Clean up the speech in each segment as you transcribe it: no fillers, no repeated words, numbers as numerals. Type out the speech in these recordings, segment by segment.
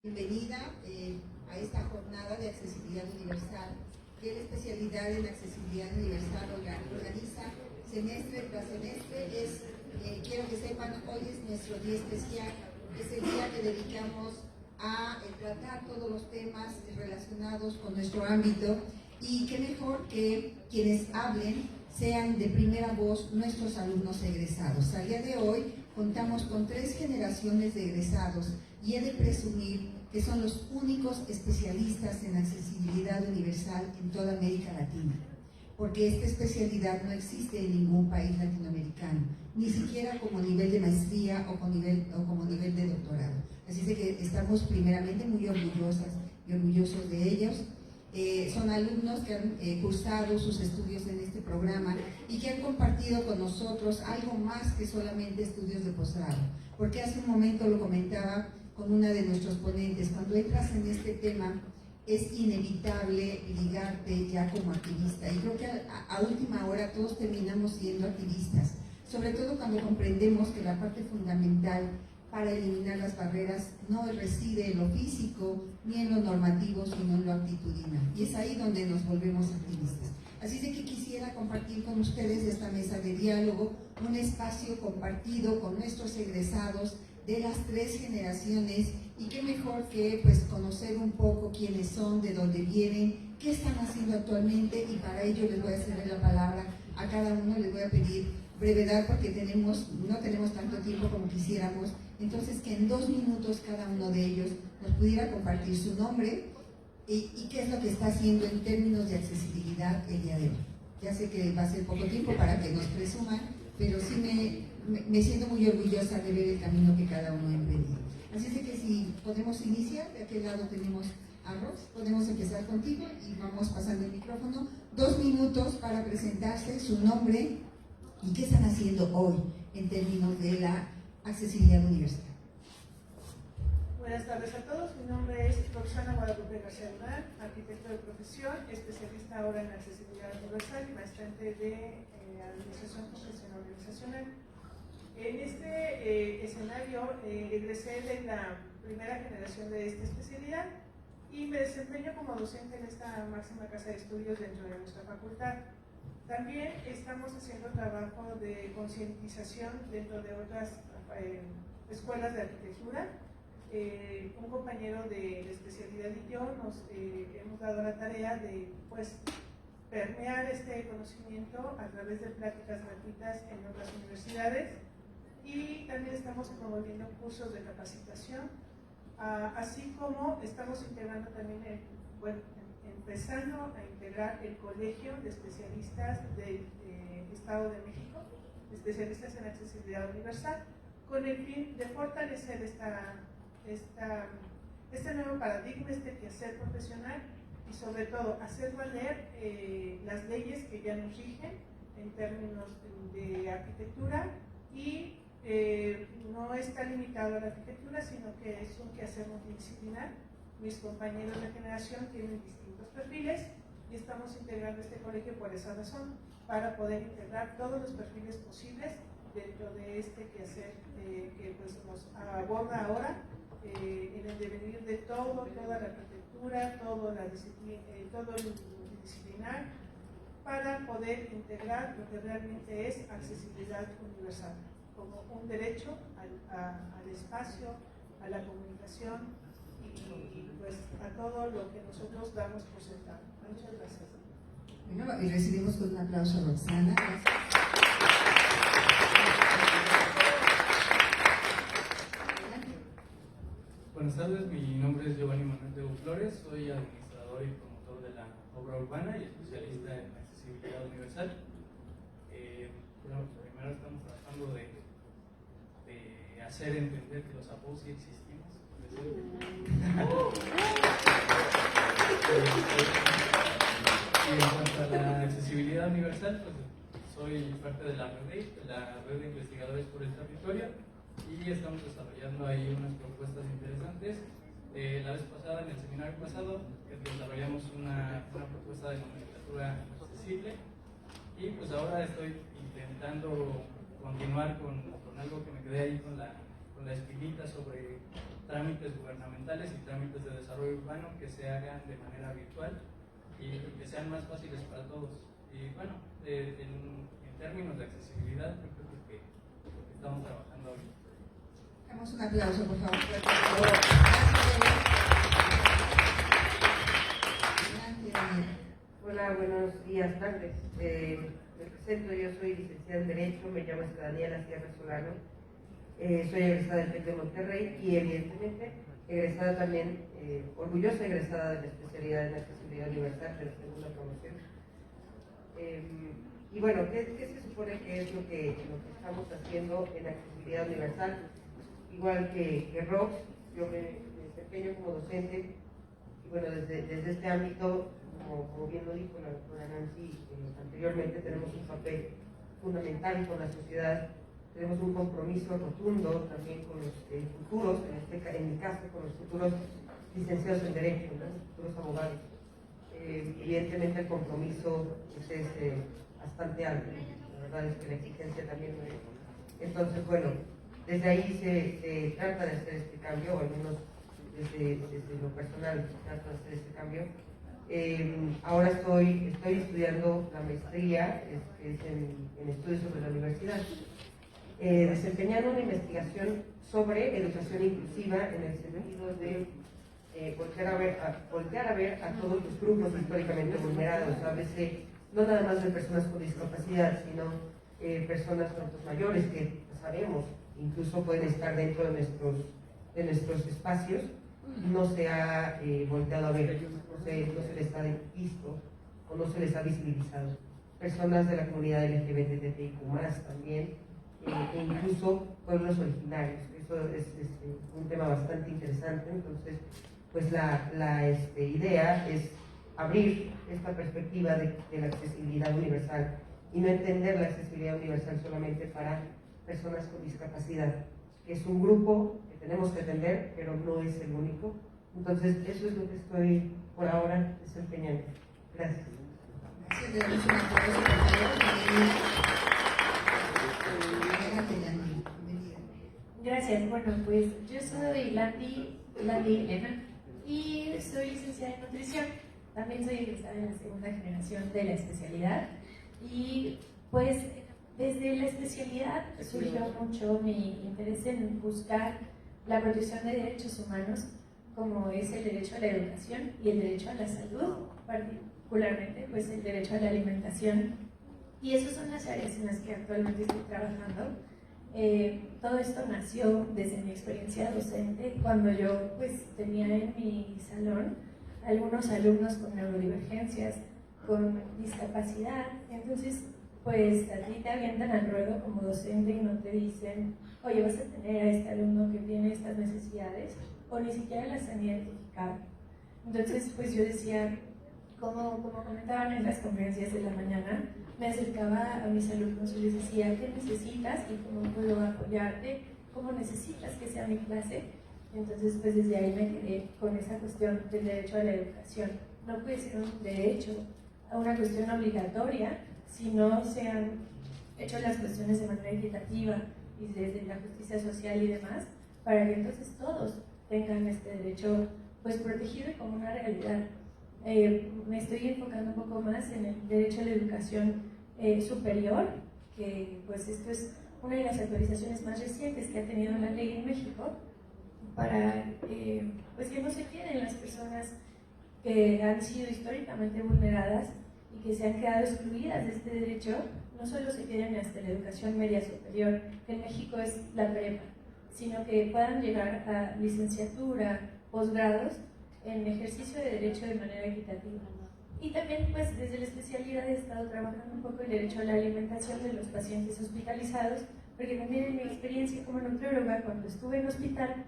Bienvenida a esta jornada de accesibilidad universal, que la especialidad en accesibilidad universal organiza semestre tras semestre. Quiero que sepan, hoy es nuestro día especial, es el día que dedicamos a tratar todos los temas relacionados con nuestro ámbito, y qué mejor que quienes hablen sean de primera voz nuestros alumnos egresados. Al día de hoy contamos con 3 generaciones de egresados y he de presumir que son los únicos especialistas en accesibilidad universal en toda América Latina, porque esta especialidad no existe en ningún país latinoamericano, ni siquiera como nivel de maestría o como nivel de doctorado. Así es que estamos primeramente muy orgullosas y orgullosos de ellos. Son alumnos que han cursado sus estudios en este programa y que han compartido con nosotros algo más que solamente estudios de posgrado, porque hace un momento lo comentaba con una de nuestros ponentes: cuando entras en este tema es inevitable ligarte ya como activista, y creo que a última hora todos terminamos siendo activistas, sobre todo cuando comprendemos que la parte fundamental para eliminar las barreras no reside en lo físico ni en lo normativo, sino en lo actitudinal, y es ahí donde nos volvemos activistas. Así de que quisiera compartir con ustedes esta mesa de diálogo, un espacio compartido con nuestros egresados de las 3 generaciones, y qué mejor que pues conocer un poco quiénes son, de dónde vienen, qué están haciendo actualmente, y para ello les voy a ceder la palabra a cada uno. Les voy a pedir brevedad porque no tenemos tanto tiempo como quisiéramos, entonces que en 2 minutos cada uno de ellos nos pudiera compartir su nombre y qué es lo que está haciendo en términos de accesibilidad el día de hoy. Ya sé que va a ser poco tiempo para que nos presuman, pero sí me siento muy orgullosa de ver el camino que cada uno ha emprendido. Así es de que si podemos iniciar, de aquel lado tenemos a Ros, podemos empezar contigo y vamos pasando el micrófono. 2 minutos para presentarse, su nombre y qué están haciendo hoy en términos de la accesibilidad universal. Buenas tardes a todos, mi nombre es Roxana Guadalupe García Durán, arquitecto de profesión, especialista ahora en accesibilidad universal y maestrante de administración profesional organizacional. En este escenario egresé de la primera generación de esta especialidad y me desempeño como docente en esta máxima casa de estudios dentro de nuestra facultad. También estamos haciendo trabajo de concientización dentro de otras escuelas de arquitectura. Un compañero de la especialidad y yo nos hemos dado la tarea de permear este conocimiento a través de pláticas gratuitas en otras universidades, y también estamos promoviendo cursos de capacitación, así como estamos integrando también empezando a integrar el Colegio de Especialistas del Estado de México, especialistas en accesibilidad universal, con el fin de fortalecer este nuevo paradigma, este quehacer profesional, y sobre todo hacer valer las leyes que ya nos rigen en términos de arquitectura, y no está limitado a la arquitectura, sino que es un quehacer multidisciplinar. Mis compañeros de generación tienen distintos perfiles y estamos integrando este colegio por esa razón, para poder integrar todos los perfiles posibles dentro de este quehacer que nos aborda ahora en el devenir de toda la arquitectura, todo el multidisciplinar, para poder integrar lo que realmente es accesibilidad universal, como un derecho al espacio, a la comunicación y a todo lo que nosotros damos por sentado. Muchas gracias. Bueno, y recibimos con un aplauso a Roxana. Buenas tardes, mi nombre es Giovanni Manuel de Flores, soy administrador y promotor de la obra urbana y especialista en accesibilidad universal. Primero estamos tratando de hacer entender que los APOS sí existimos. Y en cuanto a la accesibilidad universal, soy parte de la red de investigadores por el territorio, y estamos desarrollando ahí unas propuestas interesantes. La vez pasada, en el seminario pasado, desarrollamos una propuesta de nomenclatura accesible, y pues ahora estoy intentando continuar con algo que me quedé ahí con la espinita sobre trámites gubernamentales y trámites de desarrollo urbano que se hagan de manera virtual y que sean más fáciles para todos. Y bueno, en términos de accesibilidad, yo creo que lo que estamos trabajando ahorita. Damos un aplauso, por favor. Hola, buenos días, tardes. Me presento, yo soy licenciada en Derecho, me llamo Daniela Sierra Solano, soy egresada del TEC de Monterrey y evidentemente egresada también, orgullosa egresada de la especialidad en accesibilidad universal de la segunda promoción. Y bueno, ¿qué se supone que es lo que estamos haciendo en accesibilidad universal? Igual que Rox, yo me desempeño como docente y bueno, desde este ámbito, como bien lo dijo la doctora Nancy anteriormente, tenemos un papel fundamental con la sociedad, tenemos un compromiso rotundo también con los futuros, en mi caso con los futuros licenciados en Derecho, ¿no? Los futuros abogados. Evidentemente el compromiso es bastante alto, la verdad es que la exigencia también lo es. Entonces, bueno, desde ahí se trata de hacer este cambio, o al menos desde lo personal se trata de hacer este cambio. Ahora estoy estudiando la maestría, que es en estudios sobre la universidad, desempeñando una investigación sobre educación inclusiva en el sentido de voltear a ver a todos los grupos históricamente vulnerados, a veces no nada más de personas con discapacidad, sino personas adultos mayores que sabemos incluso pueden estar dentro de nuestros espacios. No se ha volteado a ver, no se les ha visto o no se les ha visibilizado. Personas de la comunidad LGBTIQ+, también, e incluso pueblos originarios. Eso es un tema bastante interesante. Entonces, pues la idea es abrir esta perspectiva de la accesibilidad universal y no entender la accesibilidad universal solamente para personas con discapacidad, que es un grupo que tenemos que atender, pero no es el único. Entonces, eso es lo que estoy por ahora desempeñando. Gracias. Gracias, le damos un aplauso, por favor. Bienvenida. Gracias. Bueno, pues yo soy Landy Elena y soy licenciada en nutrición. También soy egresada en la segunda generación de la especialidad y pues desde la especialidad surgió mucho mi interés en buscar la protección de derechos humanos, como es el derecho a la educación y el derecho a la salud, particularmente pues el derecho a la alimentación. Y esas son las áreas en las que actualmente estoy trabajando. Todo esto nació desde mi experiencia docente, cuando yo pues tenía en mi salón algunos alumnos con neurodivergencias, con discapacidad. Entonces pues a ti te avientan al ruedo como docente y no te dicen, oye, vas a tener a este alumno que tiene estas necesidades, o ni siquiera las han identificado. Entonces pues yo decía, como comentaban en las conferencias de la mañana, me acercaba a mis alumnos y les decía, ¿qué necesitas y cómo puedo apoyarte? ¿Cómo necesitas que sea mi clase? Entonces pues desde ahí me quedé con esa cuestión del derecho a la educación. No puede ser un derecho a una cuestión obligatoria si no se han hecho las cuestiones de manera equitativa y desde la justicia social y demás, para que entonces todos tengan este derecho pues protegido y como una realidad. Me estoy enfocando un poco más en el derecho a la educación superior, que pues esto es una de las actualizaciones más recientes que ha tenido la ley en México, para pues que no se queden las personas que han sido históricamente vulneradas y que se han quedado excluidas de este derecho, no solo se queden hasta la educación media superior, que en México es la prepa, sino que puedan llegar a licenciatura, posgrados, en ejercicio de derecho de manera equitativa. Y también pues desde la especialidad he estado trabajando un poco el derecho a la alimentación de los pacientes hospitalizados, porque también en mi experiencia como nutrióloga, cuando estuve en hospital,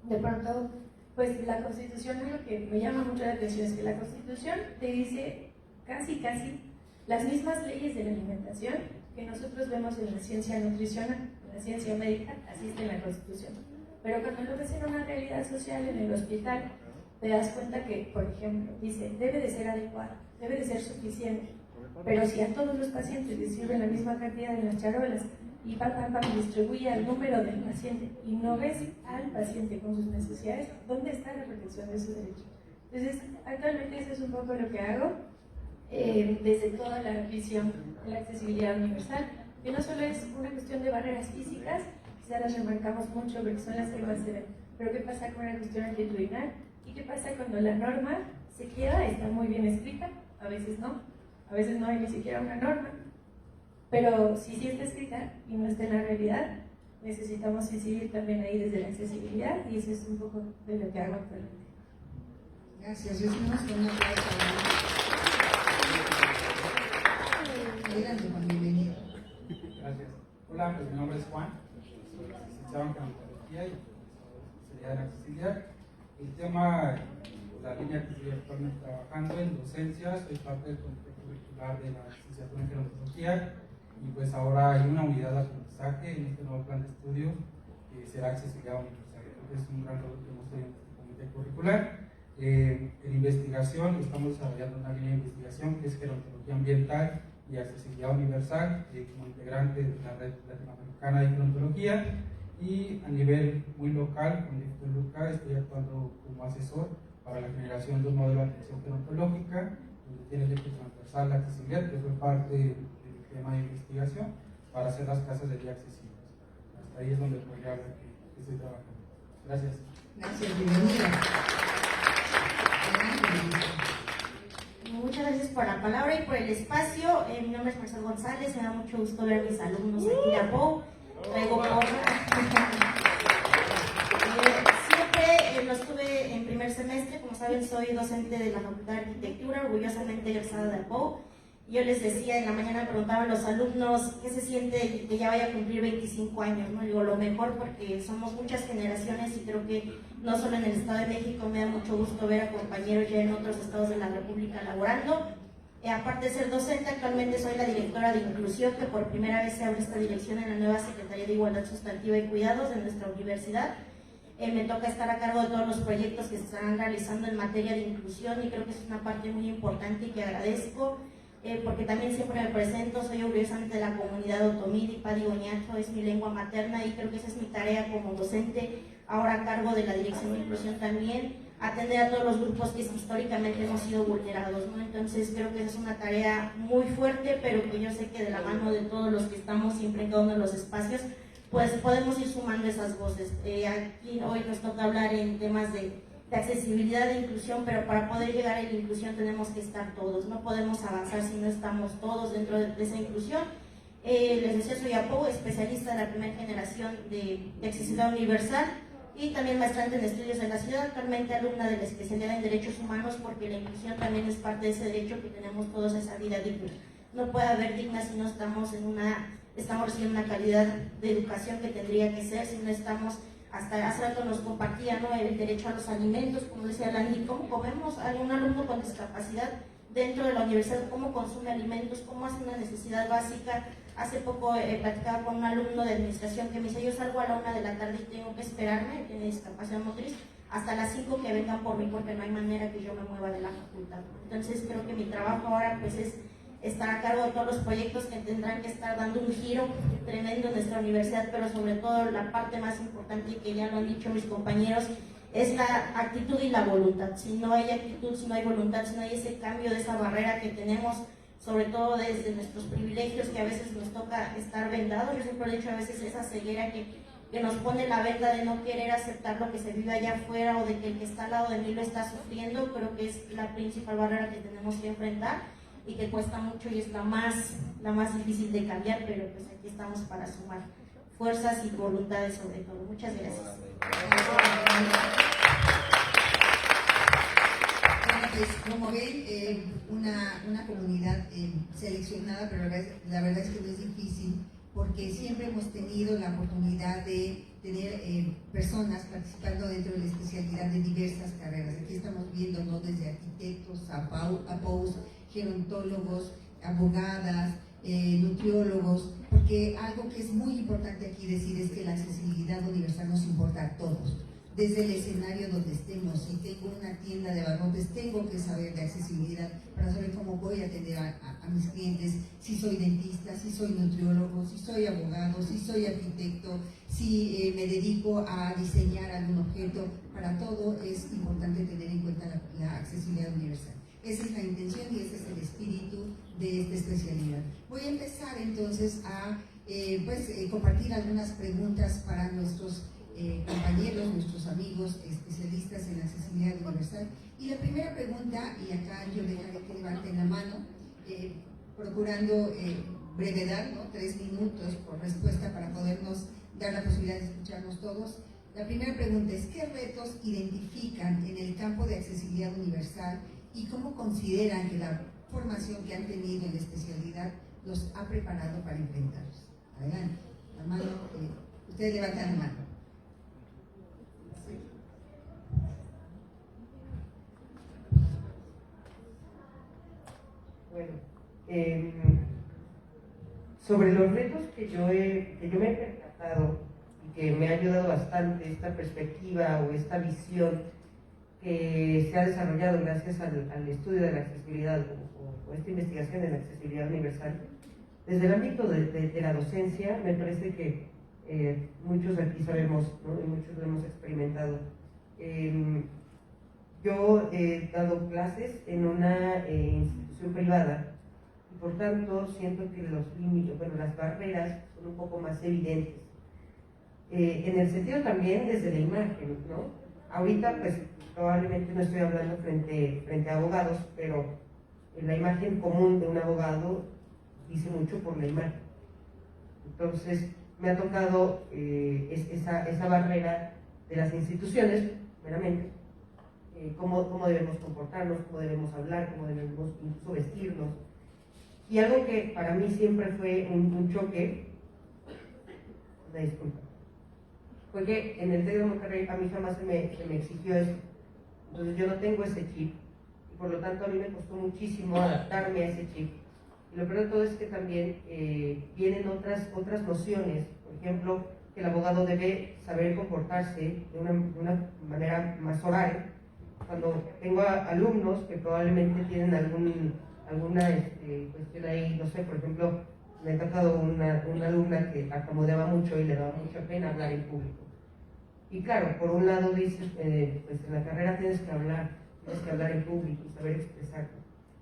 de pronto pues la Constitución, lo que me llama mucho la atención es que la Constitución te dice casi las mismas leyes de la alimentación que nosotros vemos en la ciencia nutricional, en la ciencia médica, así está en la Constitución. Pero cuando lo ves en una realidad social en el hospital, te das cuenta que, por ejemplo, dice, debe de ser adecuado, debe de ser suficiente, pero si a todos los pacientes les sirven la misma cantidad en las charolas, y distribuye al número del paciente y no ves al paciente con sus necesidades, ¿dónde está la protección de sus derechos? Entonces, actualmente eso es un poco lo que hago desde toda la visión de la accesibilidad universal, que no solo es una cuestión de barreras físicas, quizás las remarcamos mucho porque son las que más se ven, pero ¿qué pasa con la cuestión actitudinal? ¿Y qué pasa cuando la norma se queda, está muy bien escrita, a veces no hay ni siquiera una norma, pero si sí está escrita y no está en la realidad, necesitamos incidir también ahí desde la accesibilidad y eso es un poco de lo que hago actualmente. Gracias, recibimos con un aplauso. Adelante, Juan, bienvenido. Gracias. Hola, pues mi nombre es Juan, soy licenciado en gerontología y especialidad en accesibilidad. El tema, la línea que estoy actualmente trabajando en docencia, soy parte del comité curricular de la licenciatura en gerontología y pues ahora hay una unidad de aprendizaje en este nuevo plan de estudio que será accesibilidad universal. Creo que es un gran logro que hemos tenido en este comité curricular. En investigación, estamos desarrollando una línea de investigación que es gerontología ambiental y accesibilidad universal como integrante de la red latinoamericana de gerontología, y a nivel muy local, con Distrito Luca, estoy actuando como asesor para la generación de un modelo de atención gerontológica donde tiene el eje transversal la accesibilidad, que fue parte del tema de investigación para hacer las casas de día accesibles. Hasta ahí es donde podría hablar que estoy trabajando. Gracias. Gracias, bienvenida. Muchas gracias por la palabra y por el espacio. Mi nombre es Marcel González, me da mucho gusto ver a mis alumnos aquí de APOU. Traigo porra. Siempre los tuve en primer semestre, como saben soy docente de la Facultad de Arquitectura, orgullosamente egresada de APOU. Yo les decía, en la mañana me preguntaban los alumnos qué se siente que ya vaya a cumplir 25 años, ¿no? Digo, lo mejor porque somos muchas generaciones y creo que no solo en el Estado de México, me da mucho gusto ver a compañeros ya en otros estados de la República laborando. Aparte de ser docente, actualmente soy la directora de inclusión, que por primera vez se abre esta dirección en la nueva Secretaría de Igualdad Sustantiva y Cuidados de nuestra universidad. Me toca estar a cargo de todos los proyectos que se están realizando en materia de inclusión y creo que es una parte muy importante y que agradezco. Porque también siempre me presento, soy orgullosamente de la comunidad otomí, Padi Oñacho es mi lengua materna y creo que esa es mi tarea como docente, ahora a cargo de la Dirección de Inclusión también, atender a todos los grupos que históricamente hemos sido vulnerados, ¿no? Entonces creo que esa es una tarea muy fuerte, pero que yo sé que de la mano de todos los que estamos siempre en cada uno de los espacios, pues podemos ir sumando esas voces. Aquí hoy nos toca hablar en temas de accesibilidad e inclusión, pero para poder llegar a la inclusión tenemos que estar todos, no podemos avanzar si no estamos todos dentro de esa inclusión. Les decía, soy APOU, especialista de la primera generación de accesibilidad universal y también maestrante en estudios de la ciudad, actualmente alumna de la especialidad en derechos humanos, porque la inclusión también es parte de ese derecho que tenemos todos, esa vida digna. No puede haber digna si no estamos recibiendo una calidad de educación que tendría que ser, si no estamos. Hasta hace rato nos compartía, ¿no?, el derecho a los alimentos, como decía Landy, cómo comemos a un alumno con discapacidad dentro de la universidad, cómo consume alimentos, cómo hace una necesidad básica. Hace poco platicaba con un alumno de administración que me dice, yo salgo a la 1 de la tarde y tengo que esperarme, tiene discapacidad motriz, hasta las 5 que vengan por mí porque no hay manera que yo me mueva de la facultad. Entonces creo que mi trabajo ahora pues es estar a cargo de todos los proyectos que tendrán que estar dando un giro tremendo en nuestra universidad, pero sobre todo la parte más importante, que ya lo han dicho mis compañeros, es la actitud y la voluntad. Si no hay actitud, si no hay voluntad, si no hay ese cambio de esa barrera que tenemos, sobre todo desde nuestros privilegios, que a veces nos toca estar vendados, yo siempre he dicho, a veces esa ceguera que nos pone la venda de no querer aceptar lo que se vive allá afuera o de que el que está al lado de mí lo está sufriendo, creo que es la principal barrera que tenemos que enfrentar y que cuesta mucho y es la más difícil de cambiar, pero pues aquí estamos para sumar fuerzas y voluntades sobre todo. Muchas gracias. Bueno, pues como ven, una comunidad seleccionada, pero la verdad es que no es difícil, porque siempre hemos tenido la oportunidad de tener personas participando dentro de la especialidad de diversas carreras. Aquí estamos viendo, ¿no?, desde arquitectos, APOUs, gerontólogos, abogadas, nutriólogos, porque algo que es muy importante aquí decir es que la accesibilidad universal nos importa a todos. desde el escenario donde estemos. Si tengo una tienda de abarrotes, tengo que saber de accesibilidad para saber cómo voy a atender a mis clientes, si soy dentista, si soy nutriólogo, si soy abogado, si soy arquitecto, si me dedico a diseñar algún objeto. Para todo es importante tener en cuenta la accesibilidad universal. Esa es la intención y ese es el espíritu de esta especialidad. Voy a empezar entonces a compartir algunas preguntas para nuestros compañeros, nuestros amigos especialistas en accesibilidad universal. Y la primera pregunta, y acá yo dejaré que levanten la mano, procurando brevedad, ¿no? 3 minutos por respuesta para podernos dar la posibilidad de escucharnos todos. La primera pregunta es, ¿qué retos identifican en el campo de accesibilidad universal y cómo consideran que la formación que han tenido en la especialidad los ha preparado para enfrentarlos? Adelante, la mano, ustedes levantan la mano. Sí. Bueno, sobre los retos que yo me he percatado y que me ha ayudado bastante esta perspectiva o esta visión que se ha desarrollado gracias al estudio de la accesibilidad o esta investigación de la accesibilidad universal. Desde el ámbito de la docencia, me parece que muchos aquí sabemos, ¿no? Y muchos lo hemos experimentado. Yo he dado clases en una institución privada y por tanto siento que los límites, las barreras son un poco más evidentes. En el sentido también desde la imagen, ¿no? Ahorita pues probablemente no estoy hablando frente a abogados, pero la imagen común de un abogado dice mucho por la imagen. Entonces me ha tocado esa barrera de las instituciones, meramente, cómo debemos comportarnos, cómo debemos hablar, cómo debemos incluso vestirnos. Y algo que para mí siempre fue un choque, una disculpa, fue que en el TEC de Monterrey a mí jamás se me exigió eso. Entonces yo no tengo ese chip y por lo tanto a mí me costó muchísimo adaptarme a ese chip. Y lo peor de todo es que también vienen otras nociones, por ejemplo, que el abogado debe saber comportarse de una manera más oral. Cuando tengo alumnos que probablemente tienen alguna cuestión ahí, no sé, por ejemplo, me ha tocado una alumna que acomodeaba mucho y le daba mucha pena hablar en público. Y claro, por un lado dices, pues en la carrera tienes que hablar en público y saber expresarte.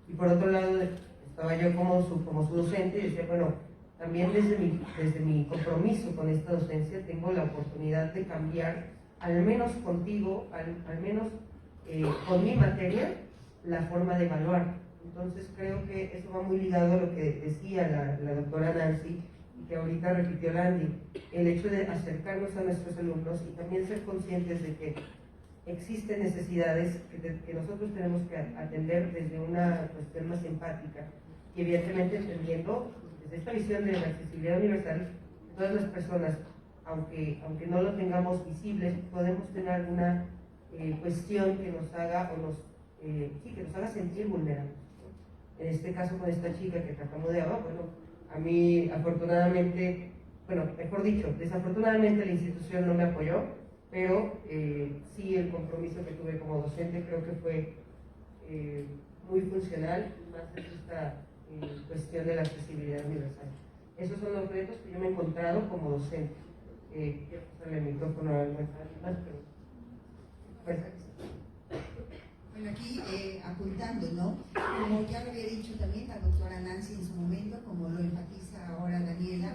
Y por otro lado, estaba yo como su docente y decía, bueno, también desde mi compromiso con esta docencia tengo la oportunidad de cambiar, al menos contigo, al menos con mi materia, la forma de evaluar. Entonces creo que eso va muy ligado a lo que decía la doctora Nancy y que ahorita repitió Landy, el hecho de acercarnos a nuestros alumnos y también ser conscientes de que existen necesidades que nosotros tenemos que atender desde una cuestión más empática y evidentemente entendiendo desde esta visión de la accesibilidad universal, todas las personas, aunque no lo tengamos visible, podemos tener alguna cuestión que nos haga que nos haga sentir vulnerables. En este caso con esta chica que tartamudeaba, a mí afortunadamente, mejor dicho, desafortunadamente la institución no me apoyó, pero sí el compromiso que tuve como docente creo que fue muy funcional, más en esta cuestión de la accesibilidad universal. Esos son los retos que yo me he encontrado como docente. Quiero pasarle el micrófono a nuestra más, pero bueno, aquí apuntando, ¿no? Como ya lo había dicho también la doctora Nancy en su momento, como lo enfatiza ahora Daniela,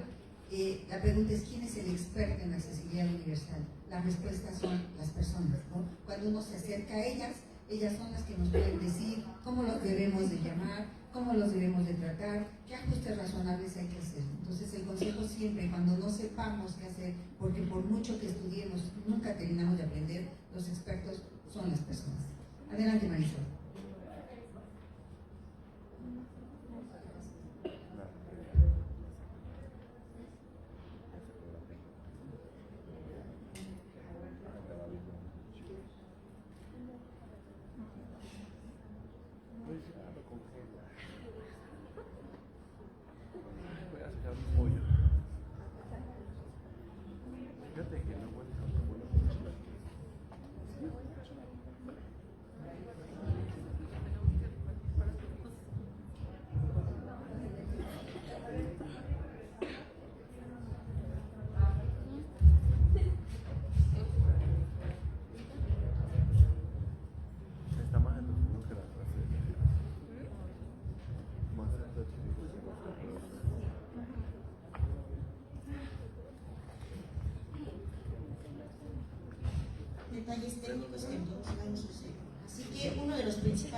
la pregunta es ¿quién es el experto en accesibilidad universal? Las respuestas son las personas, ¿no? Cuando uno se acerca a ellas son las que nos pueden decir cómo los debemos de llamar, cómo los debemos de tratar, qué ajustes razonables hay que hacer. Entonces el consejo siempre, cuando no sepamos qué hacer, porque por mucho que estudiemos, nunca terminamos de aprender, los expertos son las personas. Adelante, Marisol.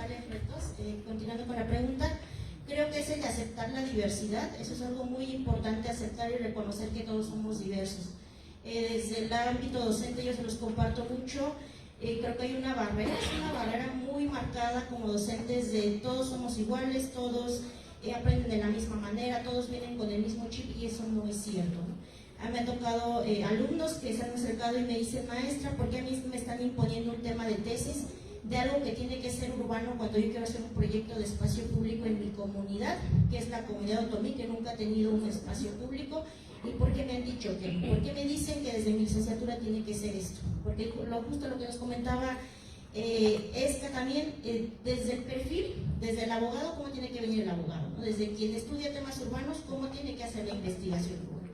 varios retos. Continuando con la pregunta, creo que es el de aceptar la diversidad. Eso es algo muy importante, aceptar y reconocer que todos somos diversos. Desde el ámbito docente yo se los comparto mucho. Creo que hay una barrera, es una barrera muy marcada como docentes de todos somos iguales, todos aprenden de la misma manera, todos vienen con el mismo chip, y eso no es cierto, ¿no? A mí me ha tocado alumnos que se han acercado y me dicen, maestra, ¿por qué a mí me están imponiendo un tema de tesis de algo que tiene que ser urbano cuando yo quiero hacer un proyecto de espacio público en mi comunidad, que es la comunidad Otomí, que nunca ha tenido un espacio público? ¿Y por qué me han dicho que? ¿Por qué me dicen que desde mi licenciatura tiene que ser esto? Porque justo lo que nos comentaba es que también desde el perfil, desde el abogado, ¿cómo tiene que venir el abogado? ¿No? Desde quien estudia temas urbanos, ¿cómo tiene que hacer la investigación urbana?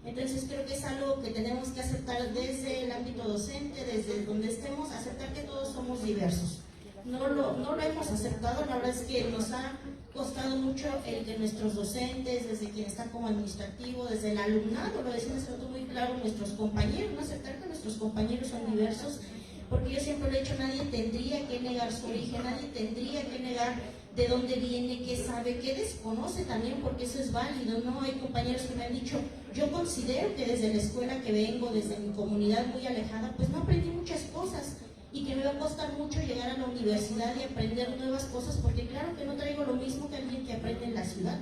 Entonces creo que es algo que tenemos que aceptar desde el ámbito docente, desde donde estemos, aceptar que todos somos diversos. No lo hemos aceptado, la verdad es que nos ha costado mucho el que nuestros docentes, desde quien está como administrativo, desde el alumnado, lo decían hace rato muy claro, nuestros compañeros, no aceptar que nuestros compañeros son diversos, porque yo siempre lo he dicho, nadie tendría que negar su origen, nadie tendría que negar de dónde viene, qué sabe, qué desconoce también, porque eso es válido, ¿no? Hay compañeros que me han dicho, yo considero que desde la escuela que vengo, desde mi comunidad muy alejada, pues no aprendí muchas cosas, y que me va a costar mucho llegar a la universidad y aprender nuevas cosas, porque claro que no traigo lo mismo que alguien que aprende en la ciudad,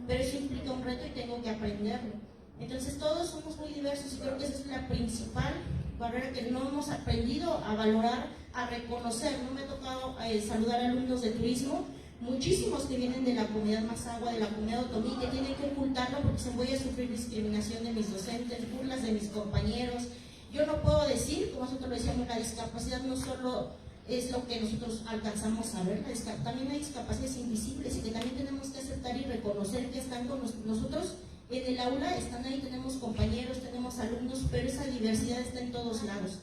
pero eso implica un reto y tengo que aprenderlo. Entonces todos somos muy diversos, y creo que esa es la principal barrera que no hemos aprendido a valorar, a reconocer. No me ha tocado saludar a alumnos de turismo, muchísimos que vienen de la comunidad Mazahua, de la comunidad Otomí, que tienen que ocultarlo porque se voy a sufrir discriminación de mis docentes, burlas de mis compañeros. Yo no puedo decir, como nosotros lo decíamos, la discapacidad no solo es lo que nosotros alcanzamos a ver, también hay discapacidades invisibles, y que también tenemos que aceptar y reconocer que están con nosotros en el aula, están ahí, tenemos compañeros, tenemos alumnos, pero esa diversidad está en todos lados.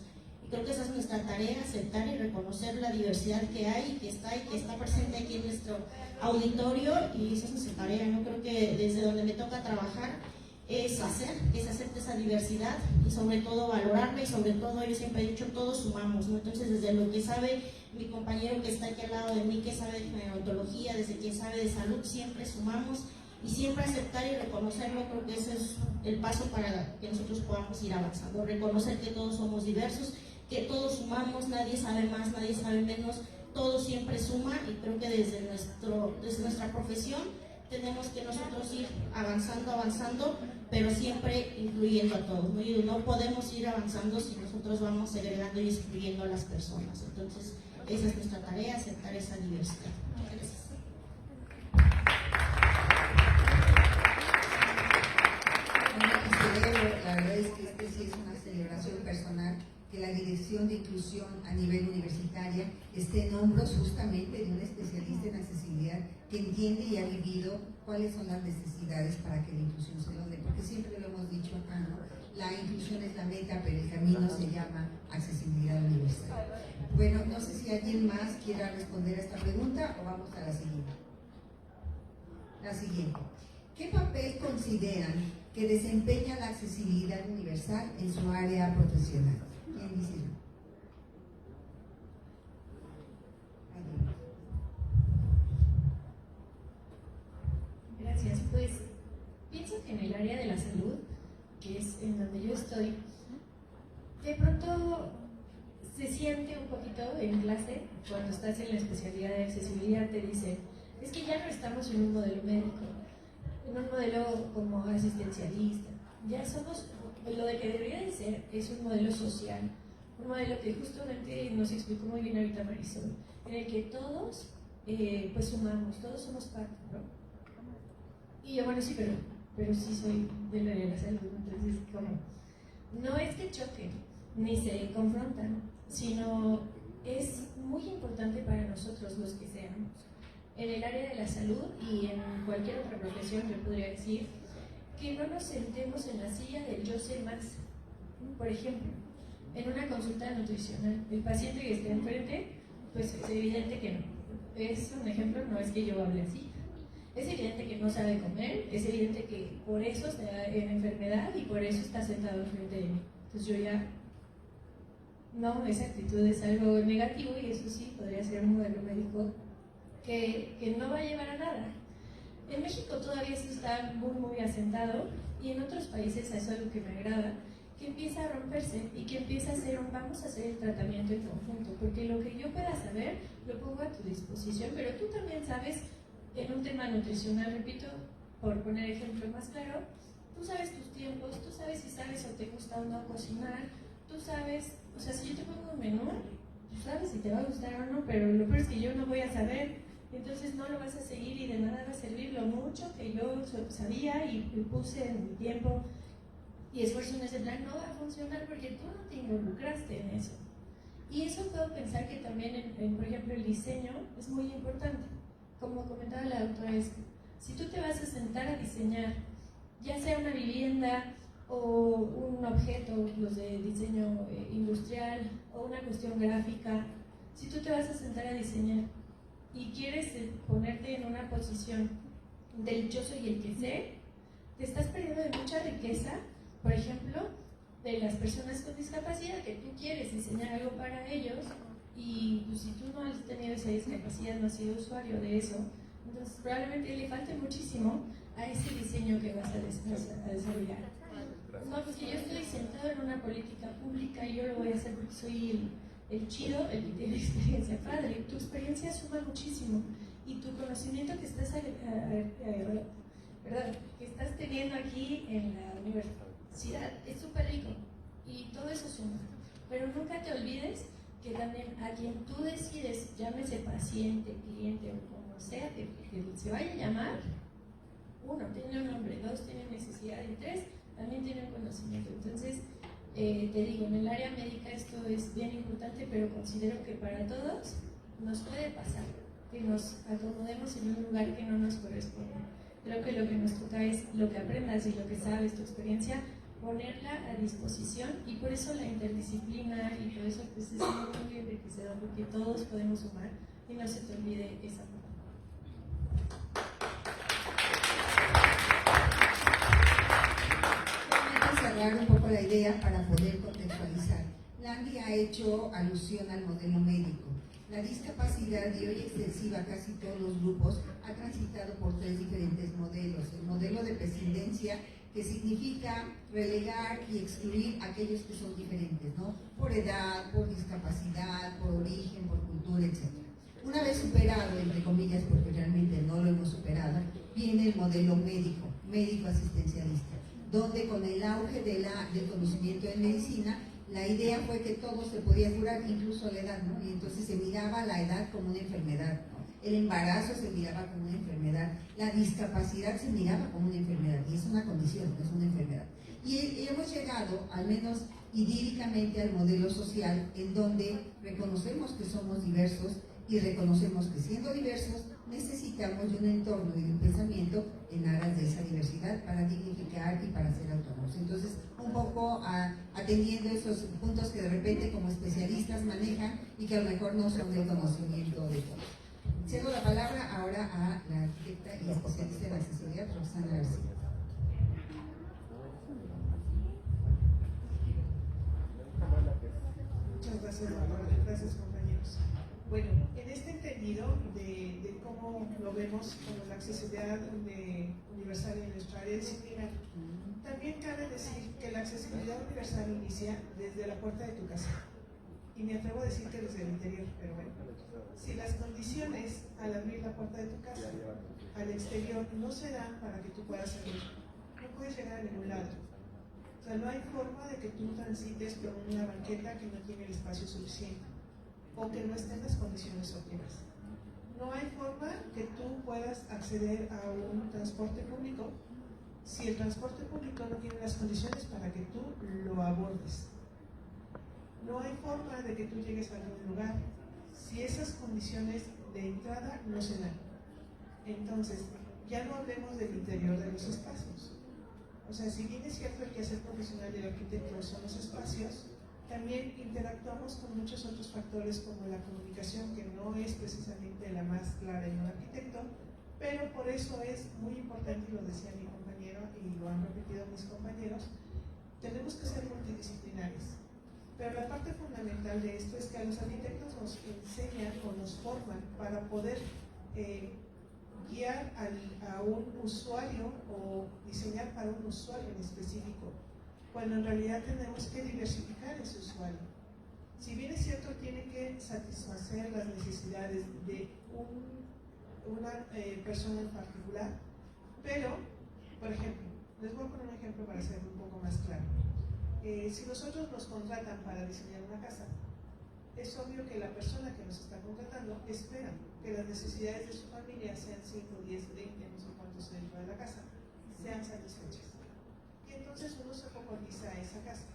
Y creo que esa es nuestra tarea, aceptar y reconocer la diversidad que hay y que está presente aquí en nuestro auditorio, y esa es nuestra tarea. No creo que desde donde me toca trabajar es hacer que se acepte esa diversidad, y sobre todo valorarla, y sobre todo, yo siempre he dicho, todos sumamos, ¿no? Entonces desde lo que sabe mi compañero que está aquí al lado de mí, que sabe de gerontología, desde quien sabe de salud, siempre sumamos, y siempre aceptar y reconocerlo. Creo que ese es el paso para que nosotros podamos ir avanzando, reconocer que todos somos diversos, que todos sumamos, nadie sabe más, nadie sabe menos, todo siempre suma, y creo que desde nuestra profesión tenemos que nosotros ir avanzando, pero siempre incluyendo a todos, ¿no? Y no podemos ir avanzando si nosotros vamos segregando y excluyendo a las personas. Entonces, esa es nuestra tarea, aceptar esa diversidad. Gracias. La verdad es que este sí es una celebración personal, que la Dirección de Inclusión a nivel universitaria esté en hombros justamente de un especialista en accesibilidad que entiende y ha vivido cuáles son las necesidades para que la inclusión se logre, porque siempre lo hemos dicho acá, ¿no? La inclusión es la meta, pero el camino se llama accesibilidad universal. Bueno, no sé si alguien más quiera responder a esta pregunta o vamos a la siguiente. La siguiente. ¿Qué papel consideran que desempeña la accesibilidad universal en su área profesional? ¿Quién dice? Gracias. Pues pienso que en el área de la salud, que es en donde yo estoy, de pronto se siente un poquito en clase, cuando estás en la especialidad de accesibilidad, te dicen, es que ya no estamos en un modelo médico, en un modelo como asistencialista, ya somos, lo de que debería de ser es un modelo social, un modelo que justamente nos explicó muy bien ahorita Marisol, en el que todos pues sumamos, todos somos parte, ¿no? Y yo, bueno, sí, pero sí soy del área de la salud, entonces como, no es que choquen, ni se confrontan, sino es muy importante para nosotros los que seamos. En el área de la salud y en cualquier otra profesión, yo podría decir que no nos sentemos en la silla del yo sé más. Por ejemplo, en una consulta nutricional, el paciente que está enfrente, pues es evidente que no. Es un ejemplo, no es que yo hable así. Es evidente que no sabe comer, es evidente que por eso está en enfermedad y por eso está sentado enfrente de mí. Entonces yo ya, no, esa actitud es algo negativo, y eso sí podría ser un modelo médico que no va a llevar a nada. En México todavía eso está muy asentado, y en otros países eso es lo que me agrada, que empieza a romperse y que empieza a hacer vamos a hacer el tratamiento en conjunto, porque lo que yo pueda saber lo pongo a tu disposición, pero tú también sabes en un tema nutricional, repito, por poner ejemplo más claro, tú sabes tus tiempos, tú sabes si sabes o te gusta o no cocinar, tú sabes, o sea, si yo te pongo un menú, tú sabes si te va a gustar o no, pero lo peor es que yo no voy a saber, entonces no lo vas a seguir y de nada va a servir lo mucho que yo sabía y puse en mi tiempo y esfuerzo en ese plan, no va a funcionar porque tú no te involucraste en eso. Y eso puedo pensar que también, por ejemplo, el diseño es muy importante. Como comentaba la doctora, si tú te vas a sentar a diseñar, ya sea una vivienda o un objeto, los de diseño industrial o una cuestión gráfica, si tú te vas a sentar a diseñar y quieres ponerte en una posición del yo soy el que sé, te estás perdiendo de mucha riqueza, por ejemplo, de las personas con discapacidad, que tú quieres diseñar algo para ellos y pues, si tú no has tenido esa discapacidad, no has sido usuario de eso, entonces probablemente le falte muchísimo a ese diseño que vas a desarrollar. No, porque yo estoy sentado en una política pública y yo lo voy a hacer porque soy el chido, el que tiene experiencia. Padre, tu experiencia suma muchísimo y tu conocimiento que estás teniendo aquí en la universidad es súper rico y todo eso suma. Pero nunca te olvides que también a quien tú decides, llámese paciente, cliente o como sea, que se vaya a llamar, uno, tiene un nombre, dos, tiene necesidad y tres, también tiene un conocimiento. Entonces, te digo, en el área médica esto es bien importante, pero considero que para todos nos puede pasar que nos acomodemos en un lugar que no nos corresponde. Creo que lo que nos toca es lo que aprendas y lo que sabes, tu experiencia, ponerla a disposición, y por eso la interdisciplina y por eso pues, es muy enriquecedor, porque todos podemos sumar y no se te olvide esa parte. Cerrar un poco la idea para poder contextualizar. Landy ha hecho alusión al modelo médico. La discapacidad, y hoy extensiva a casi todos los grupos, ha transitado por tres diferentes modelos. El modelo de prescindencia, que significa relegar y excluir a aquellos que son diferentes, ¿no? Por edad, por discapacidad, por origen, por cultura, etc. Una vez superado, entre comillas, porque realmente no lo hemos superado, viene el modelo médico, médico asistencialista, donde con el auge del conocimiento en medicina, la idea fue que todo se podía curar, incluso la edad, ¿no? Y entonces se miraba la edad como una enfermedad, ¿no? El embarazo se miraba como una enfermedad, la discapacidad se miraba como una enfermedad, y es una condición, no es una enfermedad. Y hemos llegado, al menos idílicamente, al modelo social, en donde reconocemos que somos diversos y reconocemos que siendo diversos necesitamos de un entorno y de un pensamiento en aras de esa diversidad para dignificar y para ser autónomos. Entonces, un poco atendiendo esos puntos que de repente como especialistas manejan y que a lo mejor no son del conocimiento de todos. Cedo la palabra ahora a la arquitecta y especialista en accesibilidad, Roxana García. Muchas gracias, doctora. Gracias, compañeros. Bueno, en este entendido de cómo lo vemos como la accesibilidad universal en nuestra área disciplinar, también cabe decir que la accesibilidad universal inicia desde la puerta de tu casa. Y me atrevo a decir que desde el interior, pero bueno. Si las condiciones al abrir la puerta de tu casa al exterior no se dan para que tú puedas salir, no puedes llegar a ningún lado. O sea, no hay forma de que tú transites por una banqueta que no tiene el espacio suficiente o que no esté en las condiciones óptimas. No hay forma que tú puedas acceder a un transporte público si el transporte público no tiene las condiciones para que tú lo abordes. No hay forma de que tú llegues a algún lugar si esas condiciones de entrada no se dan. Entonces, ya no hablemos del interior de los espacios. O sea, si bien es cierto el quehacer profesional del arquitecto son los espacios, también interactuamos con muchos otros factores como la comunicación, que no es precisamente la más clara en un arquitecto, pero por eso es muy importante, y lo decía mi compañero y lo han repetido mis compañeros, tenemos que ser multidisciplinares. Pero la parte fundamental de esto es que a los arquitectos nos enseñan o nos forman para poder guiar a un usuario o diseñar para un usuario en específico, cuando en realidad tenemos que diversificar ese usuario. Si bien es cierto, tiene que satisfacer las necesidades de una persona en particular, pero, por ejemplo, les voy a poner un ejemplo para hacerlo un poco más claro. Si nosotros nos contratan para diseñar una casa, es obvio que la persona que nos está contratando espera que las necesidades de su familia, sean 5, 10, 20, no sé cuántos se dentro de la casa, sean satisfechas. Y entonces uno se focaliza a esa casa.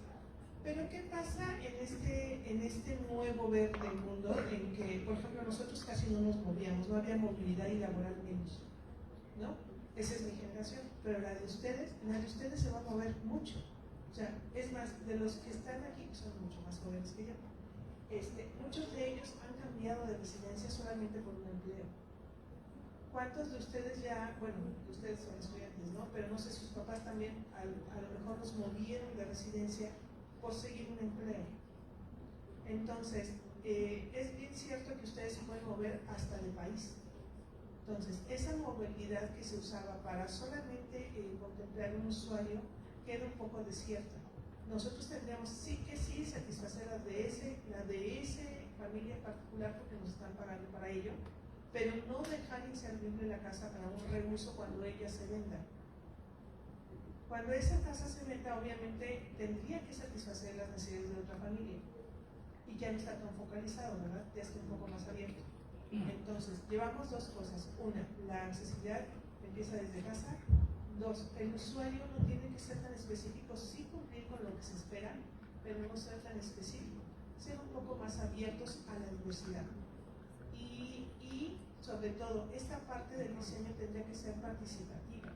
Pero ¿qué pasa en este nuevo ver del mundo en que, por ejemplo, nosotros casi no nos movíamos, no había movilidad y laboral menos, ¿no? Esa es mi generación, pero la de ustedes se va a mover mucho. O sea, es más, de los que están aquí, que son mucho más jóvenes que yo, muchos de ellos han cambiado de residencia solamente por un empleo. ¿Cuántos de ustedes ya, bueno, ustedes son estudiantes, ¿no? Pero no sé, sus papás también a lo mejor los movieron de residencia por seguir un empleo? Entonces, es bien cierto que ustedes se pueden mover hasta de país. Entonces, esa movilidad que se usaba para solamente contemplar un usuario queda un poco desierta. Nosotros tendríamos sí satisfacer la de ese familia en particular porque nos están pagando para ello, pero no dejar inservible la casa para un reuso cuando ella se venda. Cuando esa casa se venda, obviamente tendría que satisfacer las necesidades de otra familia y ya no está tan focalizado, ¿verdad? Ya está un poco más abierto. Entonces, llevamos dos cosas. Una, la accesibilidad empieza desde casa. Dos, el usuario no tiene que ser tan específico, sí cumplir con lo que se espera, pero no ser tan específico. Ser un poco más abiertos a la diversidad. Y sobre todo, esta parte del diseño tendría que ser participativa.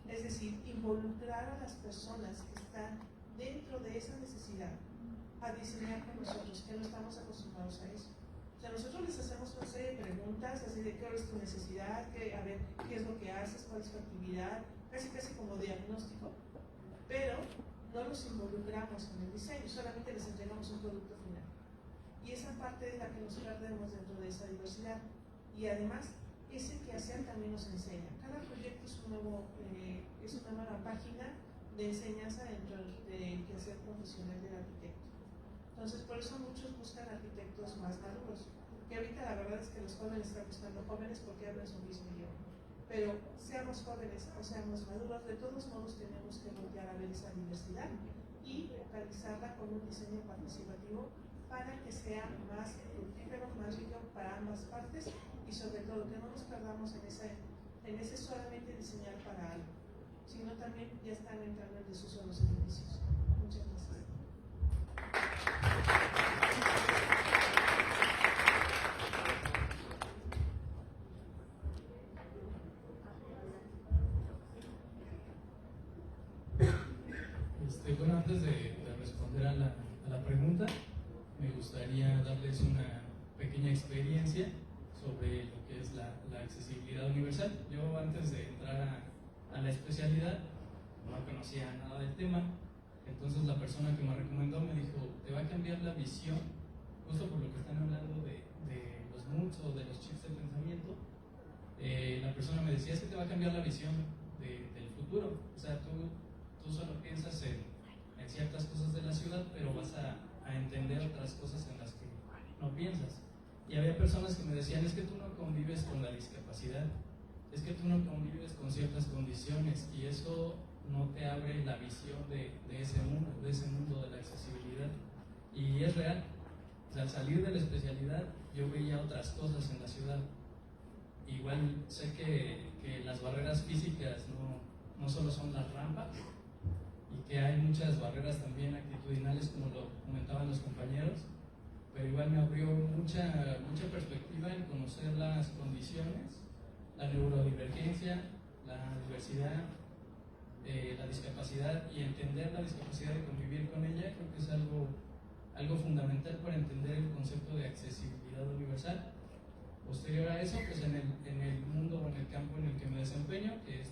Es decir, involucrar a las personas que están dentro de esa necesidad a diseñar con nosotros, que no estamos acostumbrados a eso. O sea, nosotros les hacemos una serie de preguntas, así de qué es tu necesidad, a ver qué es lo que haces, cuál es tu actividad, casi como diagnóstico, pero no los involucramos en el diseño, solamente les entregamos un producto final. Y esa parte es la que nos perdemos dentro de esa diversidad. Y además, ese quehacer también nos enseña. Cada proyecto es una nueva página de enseñanza dentro del quehacer profesional del arquitecto. Entonces, por eso muchos buscan arquitectos más maduros, que ahorita la verdad es que los jóvenes están buscando jóvenes porque hablan su mismo idioma. Pero seamos jóvenes o seamos maduros, de todos modos tenemos que voltear a ver esa diversidad y focalizarla con un diseño participativo para que sea más fructífero, más rico para ambas partes y sobre todo que no nos perdamos en ese solamente diseñar para algo, sino también ya están entrando en desuso los edificios. Muchas gracias. Bueno, antes de responder a la pregunta, me gustaría darles una pequeña experiencia sobre lo que es la accesibilidad universal. Yo antes de entrar a la especialidad no conocía nada del tema, entonces la persona que me recomendó me dijo, te va a cambiar la visión, justo por lo que están hablando de los moods o de los chips de pensamiento. La persona me decía, es que te va a cambiar la visión del futuro, o sea, tú solo piensas en ciertas cosas de la ciudad, pero vas a entender otras cosas en las que no piensas. Y había personas que me decían, es que tú no convives con la discapacidad, es que tú no convives con ciertas condiciones y eso no te abre la visión de ese mundo de la accesibilidad. Y es real. O sea, al salir de la especialidad yo veía otras cosas en la ciudad. Igual sé que las barreras físicas no solo son las rampas, y que hay muchas barreras también actitudinales, como lo comentaban los compañeros, pero igual me abrió mucha perspectiva en conocer las condiciones, la neurodivergencia, la diversidad, la discapacidad, y entender la discapacidad y convivir con ella. Creo que es algo fundamental para entender el concepto de accesibilidad universal. Posterior a eso, pues en el mundo o en el campo en el que me desempeño, que es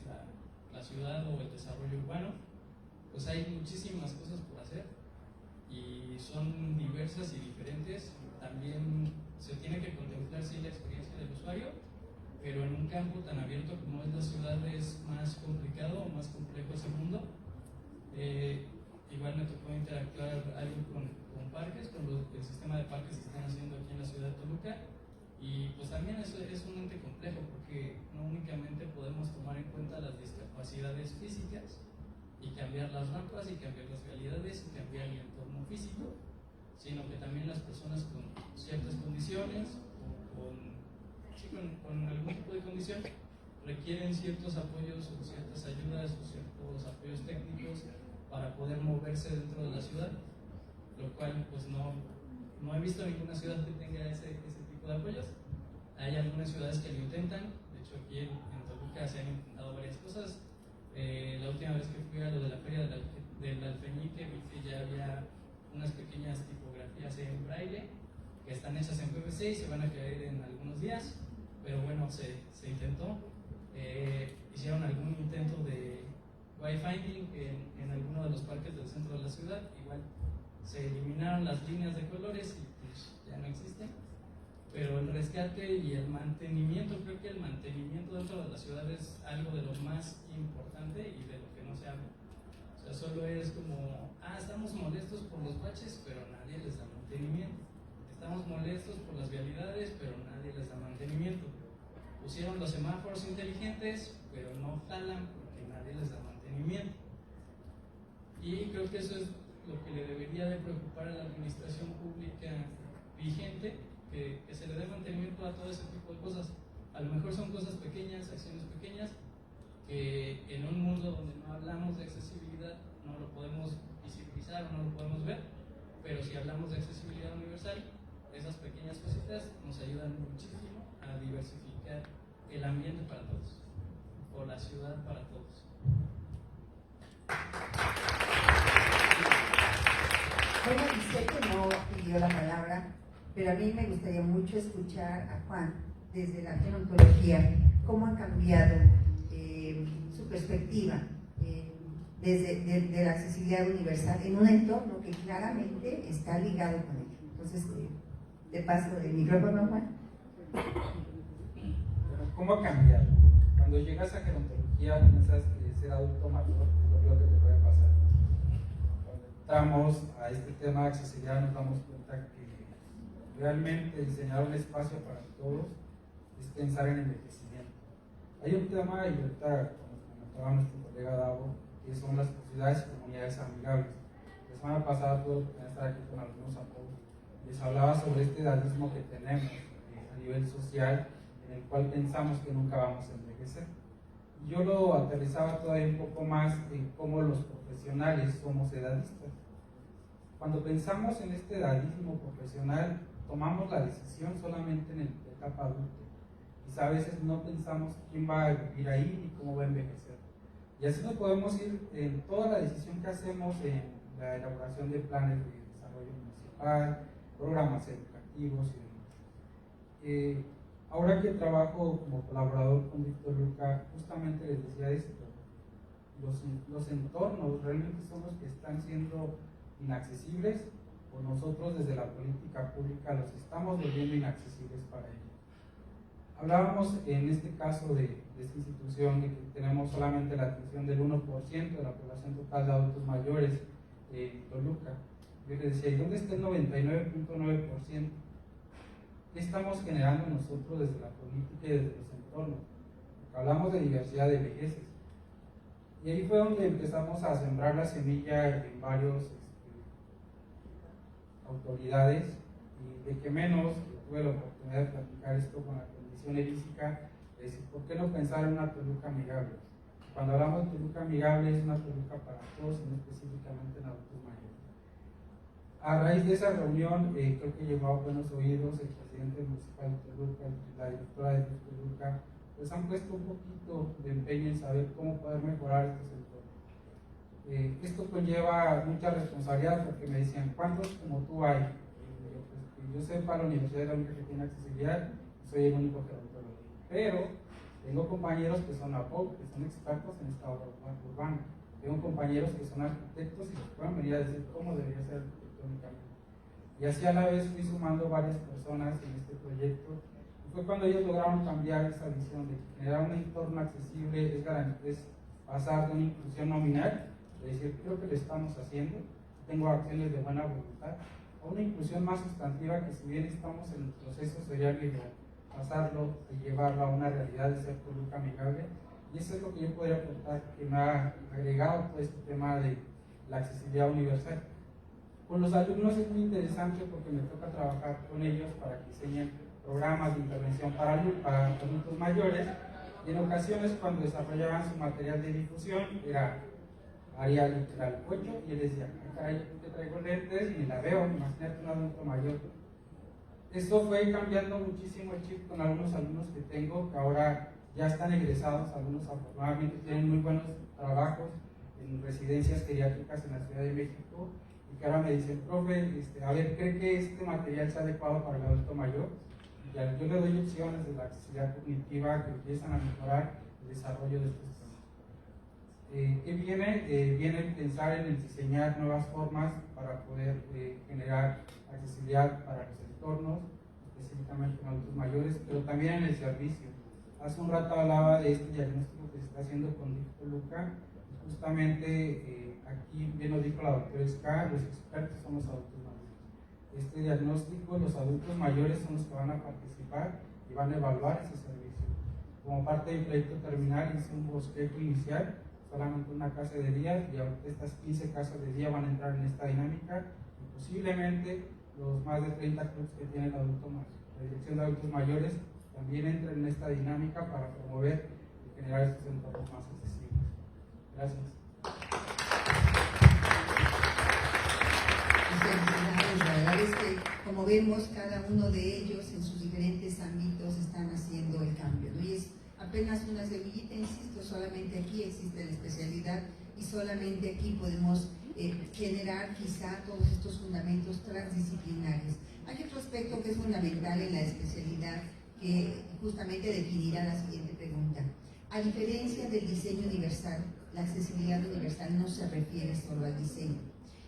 la ciudad o el desarrollo urbano, pues hay muchísimas cosas por hacer y son diversas y diferentes. También se tiene que contemplar sí la experiencia del usuario, pero en un campo tan abierto como es la ciudad es más complicado o más complejo ese mundo. Igual me tocó interactuar algo con parques, con el sistema de parques que están haciendo aquí en la ciudad de Toluca, y pues también eso es un ente complejo porque no únicamente podemos tomar en cuenta las discapacidades físicas y cambiar las rampas y cambiar las vialidades y cambiar el entorno físico, sino que también las personas con ciertas condiciones o con algún tipo de condición requieren ciertos apoyos o ciertas ayudas o ciertos apoyos técnicos para poder moverse dentro de la ciudad, lo cual pues no he visto ninguna ciudad que tenga ese tipo de apoyos. Hay algunas ciudades que lo intentan, de hecho aquí en Toluca se han intentado varias cosas. La última vez que fui a lo de la feria del Alfeñique vi que ya había unas pequeñas tipografías en braille que están hechas en PVC y se van a caer en algunos días, pero bueno, se intentó. Hicieron algún intento de wayfinding en alguno de los parques del centro de la ciudad, igual se eliminaron las líneas de colores y pues ya no existen, pero el rescate y el mantenimiento, creo que el mantenimiento dentro de la ciudad es algo de lo más importante y de lo que no se habla. O sea, solo es como, estamos molestos por los baches, pero nadie les da mantenimiento. Estamos molestos por las vialidades, pero nadie les da mantenimiento. Pusieron los semáforos inteligentes, pero no jalan porque nadie les da mantenimiento. Y creo que eso es lo que le debería de preocupar a la administración pública vigente, que se le dé mantenimiento a todo ese tipo de cosas. A lo mejor son cosas pequeñas, acciones pequeñas, que en un mundo donde no hablamos de accesibilidad no lo podemos visibilizar o no lo podemos ver, pero si hablamos de accesibilidad universal, esas pequeñas cositas nos ayudan muchísimo a diversificar el ambiente para todos, o la ciudad para todos. Bueno, y sé que no pidió la palabra, pero a mí me gustaría mucho escuchar a Juan desde la gerontología, cómo ha cambiado su perspectiva desde la accesibilidad universal en un entorno que claramente está ligado con ello. Entonces, te paso el micrófono, Juan. ¿Cómo ha cambiado? Cuando llegas a gerontología piensas que ser adulto mayor es lo peor que te puede pasar. Cuando entramos a este tema de accesibilidad nos damos cuenta que realmente diseñar un espacio para todos es pensar en envejecimiento. Hay un tema, y ahorita como comentaba nuestro colega Davo, que son las ciudades y comunidades amigables. La semana pasada tuve que estar aquí con algunos apoyos. Les hablaba sobre este edadismo que tenemos a nivel social, en el cual pensamos que nunca vamos a envejecer. Y yo lo aterrizaba todavía un poco más en cómo los profesionales somos edadistas. Cuando pensamos en este edadismo profesional, tomamos la decisión solamente en la etapa adulta. Quizá a veces no pensamos quién va a vivir ahí ni cómo va a envejecer. Y así nos podemos ir en toda la decisión que hacemos en la elaboración de planes de desarrollo municipal, programas educativos y demás. Ahora que trabajo como colaborador con Víctor Luca, justamente les decía esto, los entornos realmente son los que están siendo inaccesibles o nosotros desde la política pública los estamos volviendo inaccesibles para ellos. Hablábamos en este caso de esta institución de que tenemos solamente la atención del 1% de la población total de adultos mayores en Toluca. Yo les decía, ¿y dónde está el 99.9%? ¿Qué estamos generando nosotros desde la política y desde los entornos? Porque hablamos de diversidad de vejeces. Y ahí fue donde empezamos a sembrar la semilla en varios autoridades, y de que menos, tuve la oportunidad de platicar esto con la condición erística, es decir, ¿por qué no pensar en una Toluca amigable? Cuando hablamos de Toluca amigable es una Toluca para todos, y no específicamente en adultos mayores. A raíz de esa reunión, creo que llegó a buenos oídos el presidente municipal de Toluca, la directora de Toluca, pues han puesto un poquito de empeño en saber cómo poder mejorar estos entornos. Esto conlleva mucha responsabilidad porque me decían, ¿cuántos como tú hay? Pues, que yo sepa, la universidad es la única que tiene accesibilidad, soy el único gerontólogo. Pero tengo compañeros que son APOC, que son expertos en esta obra urbana. Tengo compañeros que son arquitectos y les pueden venir a decir cómo debería ser arquitectónicamente. Y así a la vez fui sumando varias personas en este proyecto Fue cuando ellos lograron cambiar esa visión de que generar un entorno accesible es pasar de una inclusión nominal, es decir, creo que lo estamos haciendo, tengo acciones de buena voluntad, a una inclusión más sustantiva que si bien estamos en el proceso sería ideal pasarlo y llevarlo a una realidad de ser público amigable, y eso es lo que yo podría aportar, que me ha agregado pues, este tema de la accesibilidad universal. Con los alumnos es muy interesante porque me toca trabajar con ellos para que diseñen programas de intervención para adultos mayores, y en ocasiones cuando desarrollaban su material de difusión haría literal 8 y él decía, ay caray, yo te traigo lentes y ni la veo, imagínate un adulto mayor. Esto fue cambiando muchísimo el chip con algunos alumnos que tengo, que ahora ya están egresados, algunos afortunadamente tienen muy buenos trabajos en residencias geriátricas en la Ciudad de México, y que ahora me dicen, profe, a ver, ¿cree que este material sea adecuado para el adulto mayor? Y yo le doy opciones de la accesibilidad cognitiva que empiezan a mejorar el desarrollo de estos temas. ¿Qué viene? Viene pensar en el diseñar nuevas formas para poder generar accesibilidad para los entornos, específicamente con adultos mayores, pero también en el servicio. Hace un rato hablaba de este diagnóstico que se está haciendo con Dígito Luca, y justamente aquí bien lo dijo la doctora Ska, los expertos son los adultos mayores. Este diagnóstico, los adultos mayores son los que van a participar y van a evaluar ese servicio. Como parte del proyecto terminal hice un bosquejo inicial, solamente una casa de día, y ahorita estas 15 casas de día van a entrar en esta dinámica, y posiblemente los más de 30 clubs que tiene la Dirección de Adultos Mayores también entran en esta dinámica para promover y generar estos entornos más accesibles. Gracias. Felicidades, la verdad es que como vemos cada uno de ellos en sus diferentes ámbitos están haciendo el cambio, ¿no? Y es apenas una semillita, insisto, solamente aquí existe la especialidad y solamente aquí podemos generar quizá todos estos fundamentos transdisciplinarios. Hay otro aspecto que es fundamental en la especialidad que justamente definirá la siguiente pregunta. A diferencia del diseño universal, la accesibilidad universal no se refiere solo al diseño.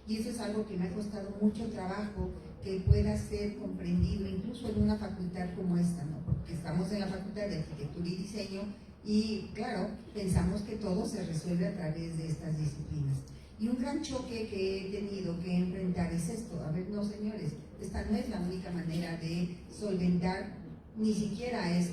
Y eso es algo que me ha costado mucho trabajo que pueda ser comprendido incluso en una facultad como esta, ¿no? Porque estamos en la Facultad de Arquitectura y Diseño y, claro, pensamos que todo se resuelve a través de estas disciplinas. Y un gran choque que he tenido que enfrentar es esto. A ver, no señores, esta no es la única manera de solventar, ni siquiera es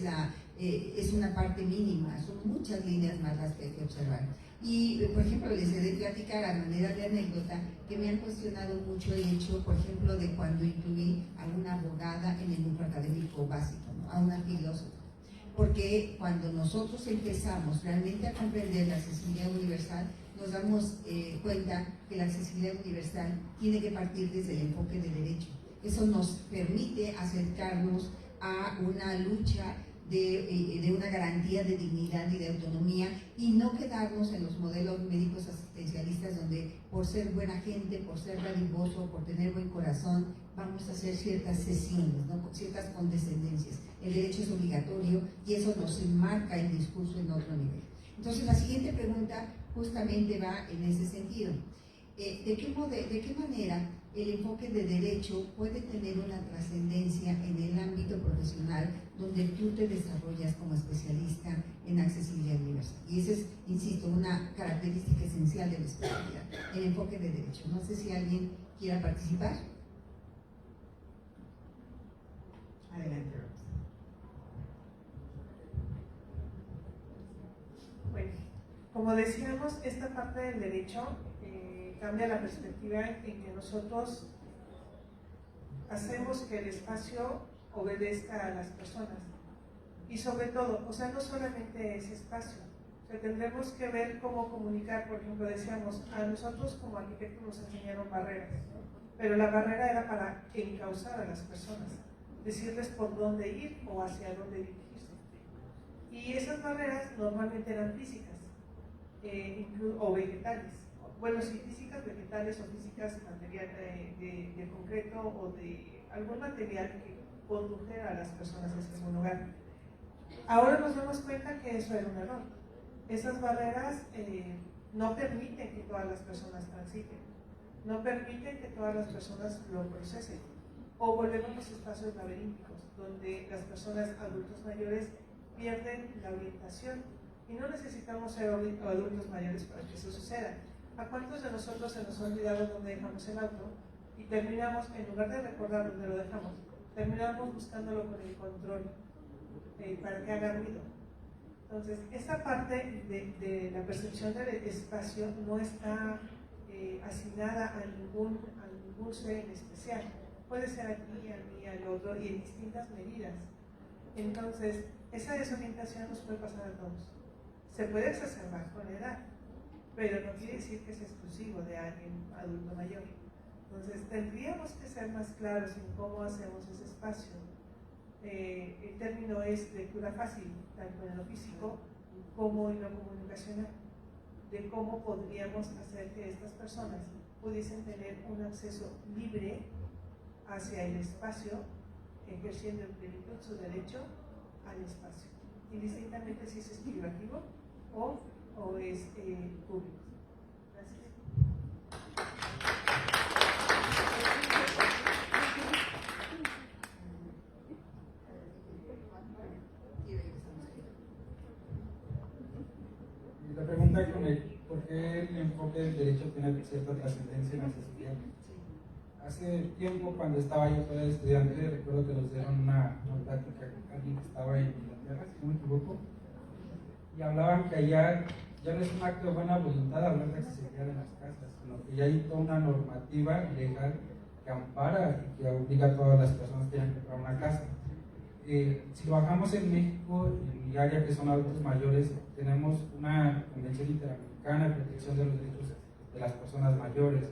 una parte mínima, son muchas líneas más las que hay que observar. Y, por ejemplo, les he de platicar a manera de anécdota que me han cuestionado mucho el hecho, por ejemplo, de cuando incluí a una abogada en el núcleo académico básico, ¿no? A una filósofa. Porque cuando nosotros empezamos realmente a comprender la accesibilidad universal, nos damos cuenta que la accesibilidad universal tiene que partir desde el enfoque de derecho. Eso nos permite acercarnos a una lucha de una garantía de dignidad y de autonomía y no quedarnos en los modelos médicos asistencialistas donde por ser buena gente, por ser dadivoso, por tener buen corazón, vamos a hacer ciertas cesiones, ¿no? Ciertas condescendencias. El derecho es obligatorio y eso nos enmarca el discurso en otro nivel. Entonces la siguiente pregunta justamente va en ese sentido. ¿De qué manera el enfoque de derecho puede tener una trascendencia en el ámbito profesional donde tú te desarrollas como especialista en accesibilidad universal? Y esa es, insisto, una característica esencial de la especialidad, el enfoque de derecho. No sé si alguien quiera participar. Adelante, Rosa. Bueno, como decíamos, esta parte del derecho cambia la perspectiva en que nosotros hacemos que el espacio obedezca a las personas. Y sobre todo, o sea, no solamente ese espacio, o sea, tendremos que ver cómo comunicar. Por ejemplo, decíamos, a nosotros como arquitectos nos enseñaron barreras, ¿no? Pero la barrera era para encauzar a las personas, decirles por dónde ir o hacia dónde dirigirse. Y esas barreras normalmente eran físicas o vegetales. Bueno, sí, físicas, vegetales o físicas de concreto o de algún material que condujera a las personas hacia algún lugar. Ahora nos damos cuenta que eso era un error. Esas barreras no permiten que todas las personas transiten, no permiten que todas las personas lo procesen. o volvemos a los espacios laberínticos, donde las personas adultos mayores pierden la orientación. Y no necesitamos ser adultos mayores para que eso suceda. ¿A cuántos de nosotros se nos ha olvidado dónde dejamos el auto? Y terminamos, en lugar de recordar dónde lo dejamos, terminamos buscándolo con el control para que haga ruido. Entonces, esa parte de la percepción del espacio no está asignada a ningún ser en especial. Puede ser aquí, a mí, al otro, y en distintas medidas. Entonces, esa desorientación nos puede pasar a todos. Se puede exacerbar con la edad, pero no quiere decir que es exclusivo de alguien adulto mayor. Entonces, tendríamos que ser más claros en cómo hacemos ese espacio. El término es lectura fácil, tanto en lo físico como en lo comunicacional, de cómo podríamos hacer que estas personas pudiesen tener un acceso libre hacia el espacio, ejerciendo en plenitud su derecho al espacio, indistintamente si es privativo o es público. Gracias. La pregunta con el por qué el enfoque del derecho tiene cierta trascendencia en la accesibilidad. Hace tiempo, cuando estaba yo todavía estudiante, recuerdo que nos dieron una plática con alguien que estaba en Inglaterra, si no me equivoco, y hablaban que allá ya no es un acto de buena voluntad hablar de accesibilidad en las casas, sino que ya hay toda una normativa legal que ampara y que obliga a todas las personas que tienen que comprar una casa. Si bajamos en México, en mi área que son adultos mayores, tenemos una Convención Interamericana de Protección de los Derechos de las Personas Mayores.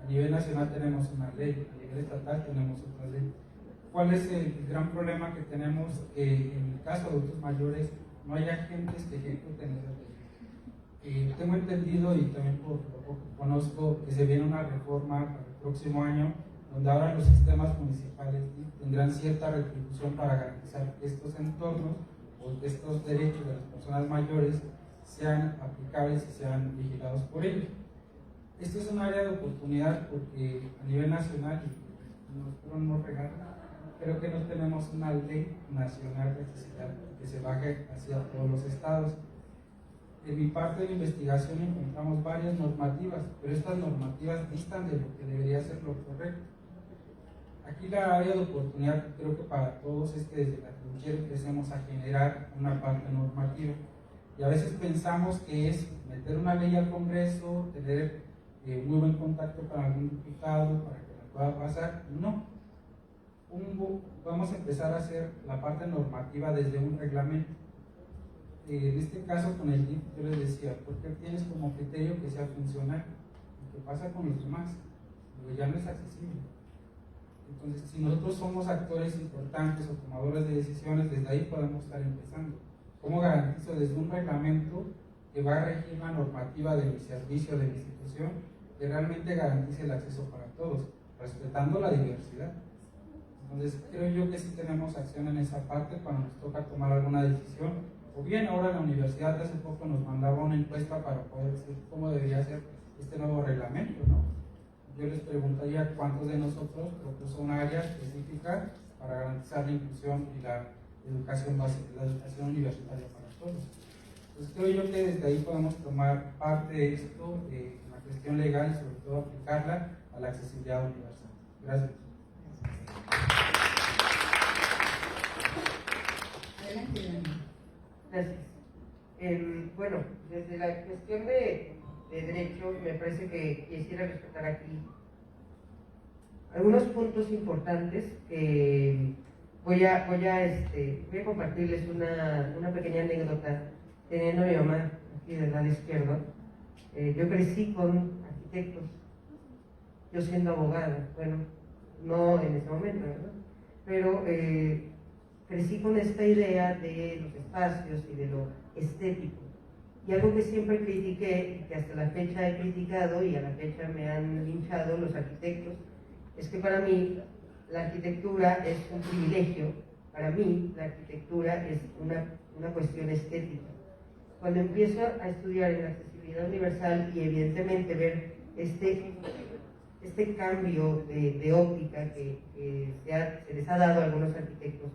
A nivel nacional tenemos una ley, a nivel estatal tenemos otra ley. ¿Cuál es el gran problema que tenemos? En el caso de adultos mayores no hay agentes que ejecuten esas leyes. Tengo entendido y también por lo poco que conozco que se viene una reforma para el próximo año donde ahora los sistemas municipales tendrán cierta retribución para garantizar que estos entornos o que estos derechos de las personas mayores sean aplicables y sean vigilados por ellos. Esto es un área de oportunidad porque a nivel nacional, y no regalar, creo que no tenemos una ley nacional de accesibilidad que se baje hacia todos los estados. En mi parte de la investigación encontramos varias normativas, pero estas normativas distan de lo que debería ser lo correcto. Aquí la área de oportunidad creo que para todos es que desde la trinchera empecemos a generar una parte normativa. Y a veces pensamos que es meter una ley al Congreso, tener muy buen contacto con algún diputado para que la pueda pasar. No. Vamos a empezar a hacer la parte normativa desde un reglamento. En este caso con el DIF yo les decía, ¿por qué tienes como criterio que sea funcional? ¿Qué pasa con los demás? Porque ya no es accesible. Entonces, si nosotros somos actores importantes o tomadores de decisiones, desde ahí podemos estar empezando. ¿Cómo garantizo desde un reglamento que va a regir la normativa de mi servicio, de mi institución, que realmente garantice el acceso para todos, respetando la diversidad? Entonces, creo yo que sí tenemos acción en esa parte cuando nos toca tomar alguna decisión. O bien, ahora la universidad hace poco nos mandaba una encuesta para poder decir cómo debería ser este nuevo reglamento, ¿no? Yo les preguntaría cuántos de nosotros propuso una área específica para garantizar la inclusión y la educación básica, la educación universitaria para todos. Entonces creo yo que desde ahí podemos tomar parte de esto, en la cuestión legal y sobre todo aplicarla a la accesibilidad universal. Gracias. Adelante, Dani. Gracias. Bueno, desde la cuestión de derecho, me parece que quisiera rescatar aquí algunos puntos importantes que voy a compartirles una pequeña anécdota. Teniendo a mi mamá aquí del lado izquierdo, yo crecí con arquitectos, yo siendo abogada, bueno, no en ese momento, ¿verdad? Pero crecí con esta idea de los espacios y de lo estético. Y algo que siempre critiqué, y que hasta la fecha he criticado y a la fecha me han linchado los arquitectos, es que para mí la arquitectura es un privilegio. Para mí la arquitectura es una cuestión estética. Cuando empiezo a estudiar en la accesibilidad universal y evidentemente ver este este cambio de óptica que se les ha dado a algunos arquitectos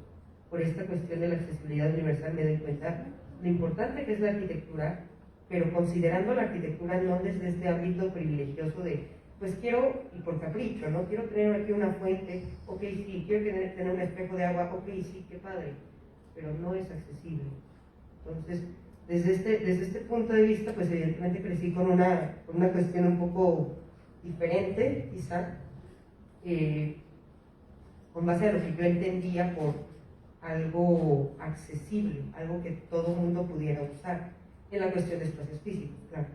por esta cuestión de la accesibilidad universal, me doy cuenta lo importante que es la arquitectura, pero considerando la arquitectura no desde este ámbito privilegioso de, pues quiero, y por capricho, ¿no? Quiero tener aquí una fuente, ok, sí, quiero tener un espejo de agua, ok, sí, qué padre, pero no es accesible. Entonces, desde este punto de vista, pues evidentemente crecí con una cuestión un poco diferente, quizá, con base a lo que yo entendía por algo accesible, algo que todo mundo pudiera usar, en la cuestión de espacios físicos, claro.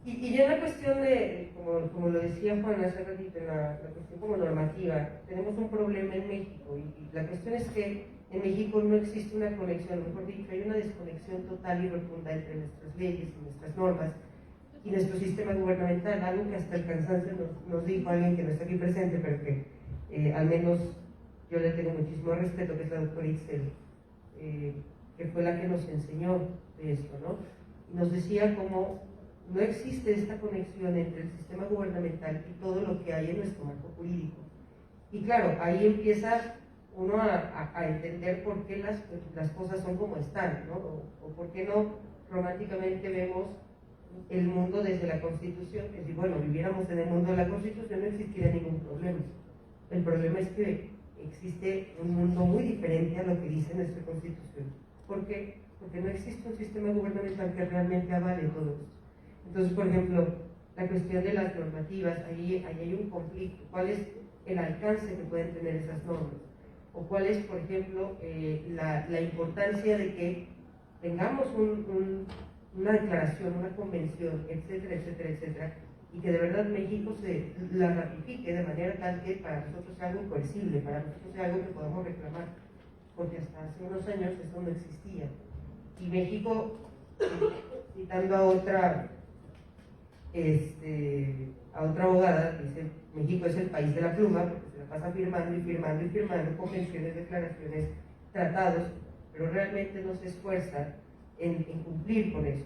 Y ya en la cuestión de, como lo decía Juan hace ratito, en la cuestión como normativa, tenemos un problema en México, y la cuestión es que en México no existe una conexión, mejor dicho, hay una desconexión total y rotunda entre nuestras leyes y nuestras normas y nuestro sistema gubernamental, algo que hasta el cansancio nos dijo alguien que no está aquí presente, pero que al menos yo le tengo muchísimo respeto, que es la doctora Itzel, que fue la que nos enseñó de esto, ¿no? Y nos decía cómo no existe esta conexión entre el sistema gubernamental y todo lo que hay en nuestro marco jurídico. Y claro, ahí empieza uno a entender por qué las cosas son como están, ¿no? O por qué no románticamente vemos el mundo desde la Constitución, que si, bueno, viviéramos en el mundo de la Constitución no existiría ningún problema. El problema es que existe un mundo muy diferente a lo que dice nuestra Constitución. ¿Por qué? Porque no existe un sistema gubernamental que realmente avale todo esto. Entonces, por ejemplo, la cuestión de las normativas, ahí hay un conflicto. ¿Cuál es el alcance que pueden tener esas normas? O cuál es, por ejemplo, la importancia de que tengamos una declaración, una convención, etcétera, etcétera, etcétera, y que de verdad México se la ratifique de manera tal que para nosotros sea algo coercible, para nosotros sea algo que podamos reclamar, porque hasta hace unos años eso no existía. Y México, citando a otra abogada, dice, México es el país de la pluma, porque se la pasa firmando y firmando y firmando convenciones, declaraciones, tratados, pero realmente no se esfuerza en cumplir con eso.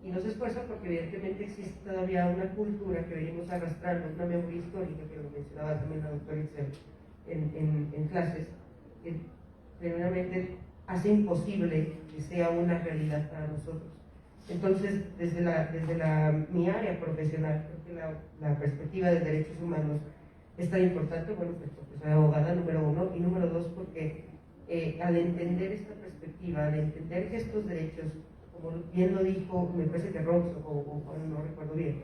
Y no se esfuerza porque evidentemente existe todavía una cultura que venimos arrastrando, una memoria histórica, que lo mencionaba también la doctora Itzel en clases, que generalmente hace imposible que sea una realidad para nosotros. Entonces, desde mi área profesional, creo que la perspectiva de derechos humanos es tan importante, bueno, pues porque soy abogada, número uno, y número dos, porque al entender esta perspectiva, al entender que estos derechos, como bien lo dijo, me parece que Rox o no recuerdo bien,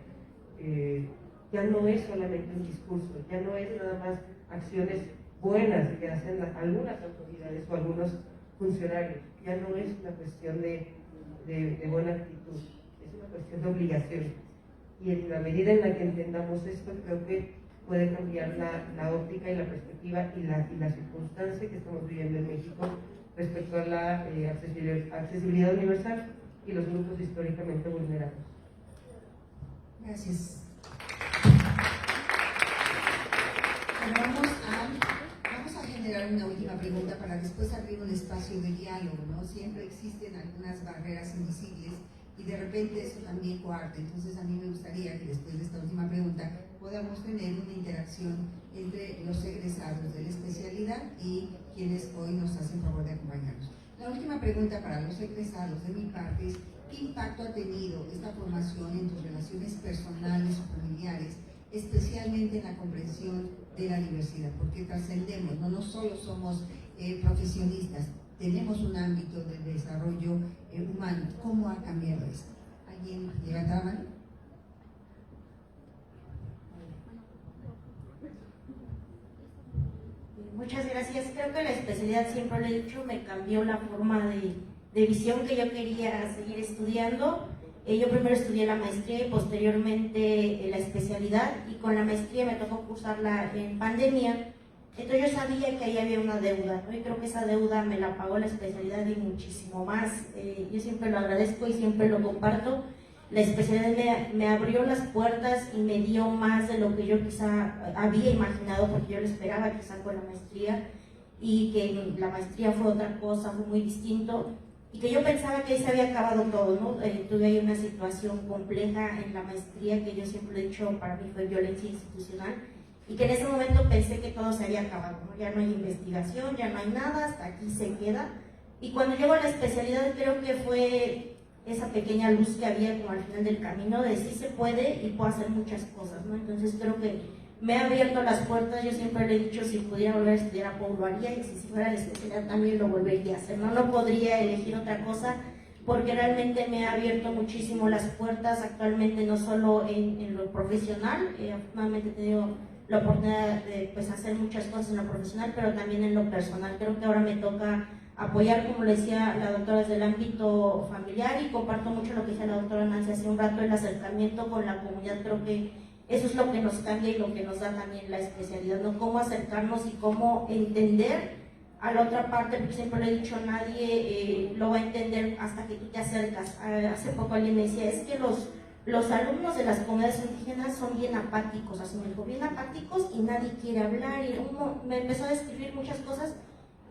ya no es solamente un discurso, ya no es nada más acciones buenas que hacen algunas autoridades o algunos funcionarios, ya no es una cuestión de buena actitud, es una cuestión de obligación. Y en la medida en la que entendamos esto, creo que puede cambiar la óptica y la perspectiva y la circunstancia que estamos viviendo en México respecto a la accesibilidad universal y los grupos históricamente vulnerados. Gracias. Vamos a generar una última pregunta para después abrir un espacio de diálogo, ¿no? Siempre existen algunas barreras invisibles y de repente eso también coarta. Entonces a mí me gustaría que después de esta última pregunta podamos tener una interacción entre los egresados de la especialidad y quienes hoy nos hacen favor de acompañarnos. La última pregunta para los egresados de mi parte es: ¿qué impacto ha tenido esta formación en tus relaciones personales o familiares, especialmente en la comprensión de la diversidad? Porque trascendemos, no solo somos profesionistas, tenemos un ámbito de desarrollo humano. ¿Cómo ha cambiado esto? ¿Alguien levanta la mano? Muchas gracias. Creo que la especialidad, siempre lo he dicho, me cambió la forma de visión que yo quería seguir estudiando. Yo primero estudié la maestría y posteriormente la especialidad, y con la maestría me tocó cursarla en pandemia. Entonces yo sabía que ahí había una deuda, ¿no? Y creo que esa deuda me la pagó la especialidad y muchísimo más. Yo siempre lo agradezco y siempre lo comparto. La especialidad me abrió las puertas y me dio más de lo que yo quizá había imaginado, porque yo lo esperaba quizá con la maestría, y que la maestría fue otra cosa, fue muy distinto. y que yo pensaba que ahí se había acabado todo, ¿no? Tuve ahí una situación compleja en la maestría que yo siempre he dicho, para mí fue violencia institucional, y que en ese momento pensé que todo se había acabado, ¿no? Ya no hay investigación, ya no hay nada, hasta aquí se queda. Y cuando llego a la especialidad creo que fue esa pequeña luz que había como al final del camino de sí se puede y puedo hacer muchas cosas, ¿no? Entonces creo que me ha abierto las puertas. Yo siempre le he dicho, si pudiera volver a estudiar a Pau lo haría, y si fuera la especialidad también lo volvería a hacer, ¿no? No podría elegir otra cosa, porque realmente me ha abierto muchísimo las puertas actualmente, no solo en lo profesional. Afortunadamente he tenido la oportunidad de pues, hacer muchas cosas en lo profesional, pero también en lo personal. Creo que ahora me toca apoyar, como le decía la doctora, desde el ámbito familiar, y comparto mucho lo que decía la doctora Nancy hace un rato, el acercamiento con la comunidad. Creo que eso es lo que nos cambia y lo que nos da también la especialidad, ¿no? Cómo acercarnos y cómo entender a la otra parte, porque siempre le he dicho, nadie lo va a entender hasta que tú te acercas. Hace poco alguien me decía, es que los alumnos de las comunidades indígenas son bien apáticos, así me dijo, bien apáticos y nadie quiere hablar, y me empezó a describir muchas cosas.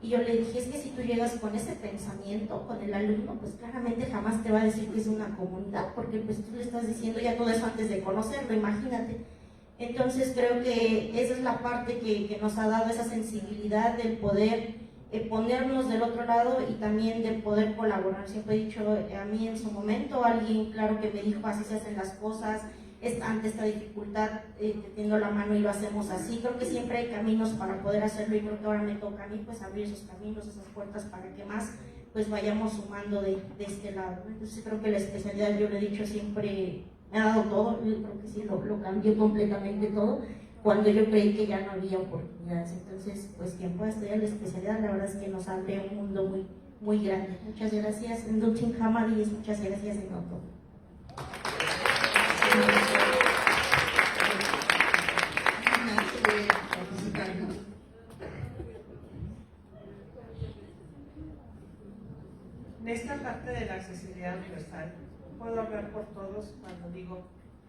Y yo le dije, es que si tú llegas con ese pensamiento, con el alumno, pues claramente jamás te va a decir que es una comunidad, porque pues tú le estás diciendo ya todo eso antes de conocerlo, imagínate. Entonces creo que esa es la parte que nos ha dado esa sensibilidad del poder ponernos del otro lado y también de poder colaborar. Siempre he dicho, a mí en su momento alguien, claro, que me dijo, así se hacen las cosas, ante esta dificultad te tiendo la mano y lo hacemos así. Creo que siempre hay caminos para poder hacerlo, y creo que ahora me toca a mí pues abrir esos caminos, esas puertas, para que más pues vayamos sumando de este lado, ¿no? Entonces creo que la especialidad, yo lo he dicho siempre, me ha dado todo. Yo creo que sí, lo cambió completamente todo cuando yo creí que ya no había oportunidades. Entonces pues quien pueda estudiar la especialidad, la verdad es que nos abre un mundo muy, muy grande. Muchas gracias en Duchin Hamadis, muchas gracias en Otto. En esta parte de la accesibilidad universal, puedo hablar por todos cuando digo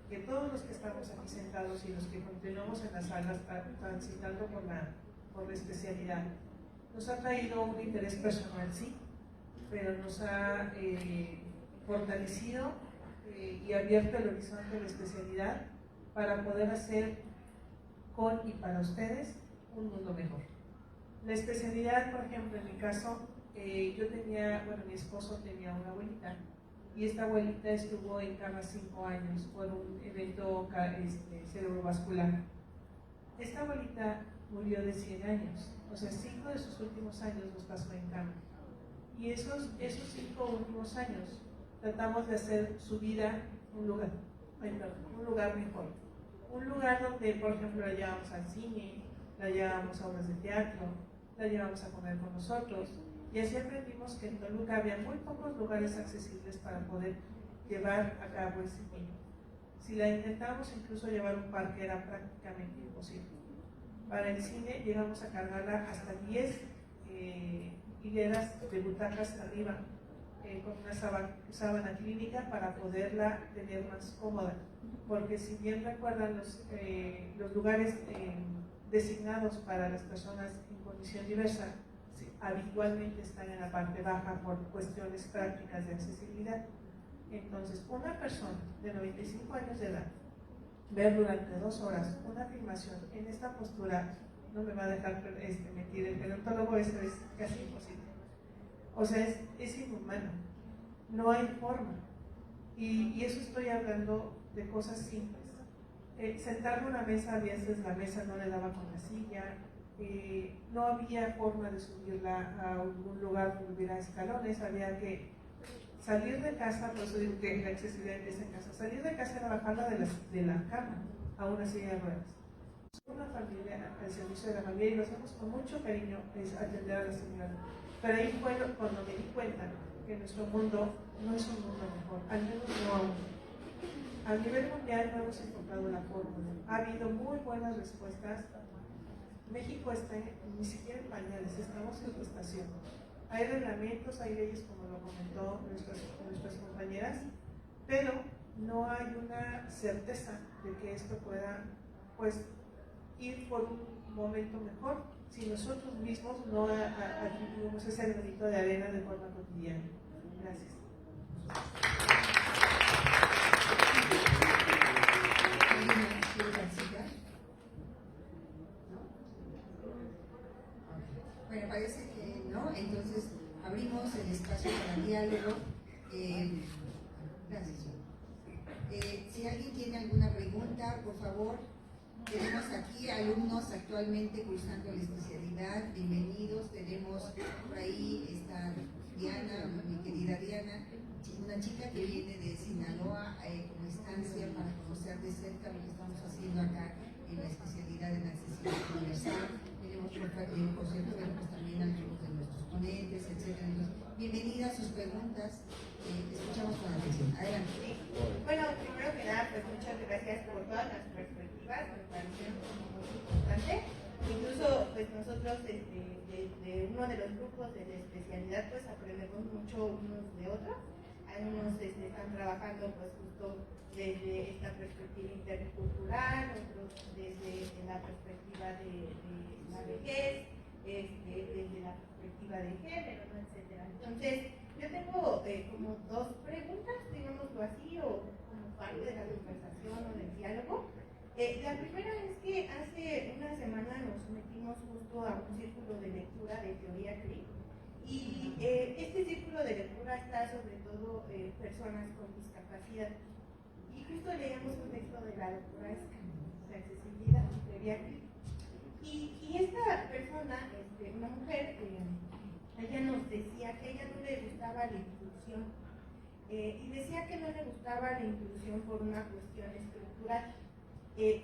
que todos los que estamos aquí sentados y los que continuamos en las salas transitando por la especialidad, nos ha traído un interés personal, sí, pero nos ha fortalecido y abierto el horizonte de la especialidad para poder hacer con y para ustedes un mundo mejor. La especialidad, por ejemplo, en mi caso, yo tenía, bueno, mi esposo tenía una abuelita, y esta abuelita estuvo en cama 5 años por un evento cerebrovascular. Esta abuelita murió de 100 años, o sea, 5 de sus últimos años los pasó en cama. Y esos 5 últimos años tratamos de hacer su vida un lugar mejor. Un lugar donde, por ejemplo, la llevamos al cine, la llevamos a obras de teatro, la llevamos a comer con nosotros. Y así aprendimos que en Toluca había muy pocos lugares accesibles para poder llevar a cabo ese fin. Si la intentamos incluso llevar a un parque, era prácticamente imposible. Para el cine llegamos a cargarla hasta 10 hileras de butacas arriba, con una sábana clínica para poderla tener más cómoda. Porque si bien recuerdan los lugares designados para las personas en condición diversa, habitualmente están en la parte baja por cuestiones prácticas de accesibilidad. Entonces, una persona de 95 años de edad ver durante 2 horas una filmación en esta postura, no me va a dejar mentir el gerontólogo, eso es casi imposible. O sea, es inhumano, no hay forma. Y eso estoy hablando de cosas simples. Sentarme a una mesa, a veces la mesa no le daba con la silla, no había forma de subirla a algún lugar donde hubiera escalones, había que salir de casa, por eso digo que la accesibilidad empieza en casa, salir de casa era bajarla de la cama a una silla de ruedas. Una familia al servicio de la familia, y lo hacemos con mucho cariño, es atender a la señora. Pero ahí fue cuando me di cuenta que nuestro mundo no es un mundo mejor, al menos no aún. A nivel mundial no hemos encontrado la fórmula. Ha habido muy buenas respuestas. México está ni siquiera en pañales, estamos en gestación. Hay reglamentos, hay leyes, como lo comentó nuestras compañeras, pero no hay una certeza de que esto pueda pues ir por un momento mejor si nosotros mismos no adquirimos ese granito de arena de forma cotidiana. Gracias. ¿Alguien más quiere participar? ¿No? Ok. Bueno, parece que no, entonces abrimos el espacio para diálogo. Gracias. Si alguien tiene alguna pregunta, por favor, tenemos aquí alumnos actualmente cursando la especialidad, bienvenidos. Tenemos por ahí está Diana, mi querida Diana, una chica que viene de Sinaloa como instancia para conocer de cerca lo que estamos haciendo acá en la especialidad en accesibilidad universal. Tenemos por cierto, bueno, pues también algunos de nuestros ponentes, etcétera. Entonces, bienvenidas sus preguntas, escuchamos con atención. Adelante. Bueno, primero que nada, pues muchas gracias por todas las perspectivas, me parecieron muy importantes. Incluso, pues nosotros desde uno de los grupos de la especialidad, pues aprendemos mucho unos de otros. Algunos están trabajando, pues justo desde esta perspectiva intercultural, otros desde la perspectiva de la vejez, desde la perspectiva de género, ¿no? Etcétera. Entonces, yo tengo como dos preguntas, digámoslo así, o como parte de la conversación o del diálogo. La primera es que hace una semana nos metimos justo a un círculo de lectura de teoría crítica y este círculo de lectura está sobre todo personas con discapacidad y justo leíamos un texto de la doctora de accesibilidad y teoría crítica y esta persona, una mujer, ella nos decía que a ella no le gustaba la inclusión y decía que no le gustaba la inclusión por una cuestión estructural.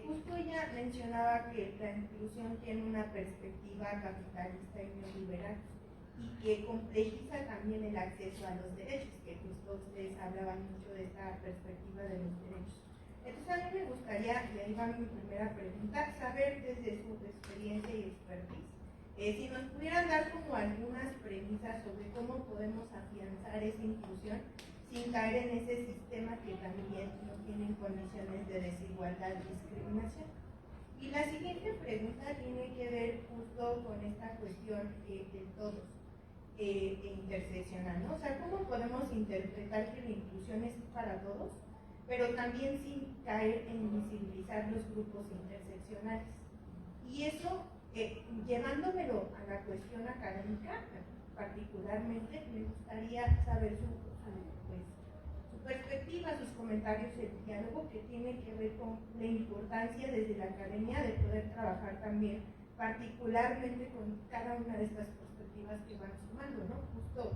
Justo ella mencionaba que la inclusión tiene una perspectiva capitalista y neoliberal y que complejiza también el acceso a los derechos, que justo ustedes hablaban mucho de esta perspectiva de los derechos. Entonces a mí me gustaría, y ahí va mi primera pregunta, saber desde su experiencia y expertise, si nos pudieran dar como algunas premisas sobre cómo podemos afianzar esa inclusión sin caer en ese sistema que también no tiene condiciones de desigualdad y discriminación. Y la siguiente pregunta tiene que ver justo con esta cuestión de todos, interseccional, ¿no? O sea, ¿cómo podemos interpretar que la inclusión es para todos, pero también sin caer en invisibilizar los grupos interseccionales? Y eso, llevándomelo a la cuestión académica, particularmente, me gustaría saber su perspectiva, sus comentarios, el diálogo que tiene que ver con la importancia desde la academia de poder trabajar también particularmente con cada una de estas perspectivas que van sumando, ¿no? Justo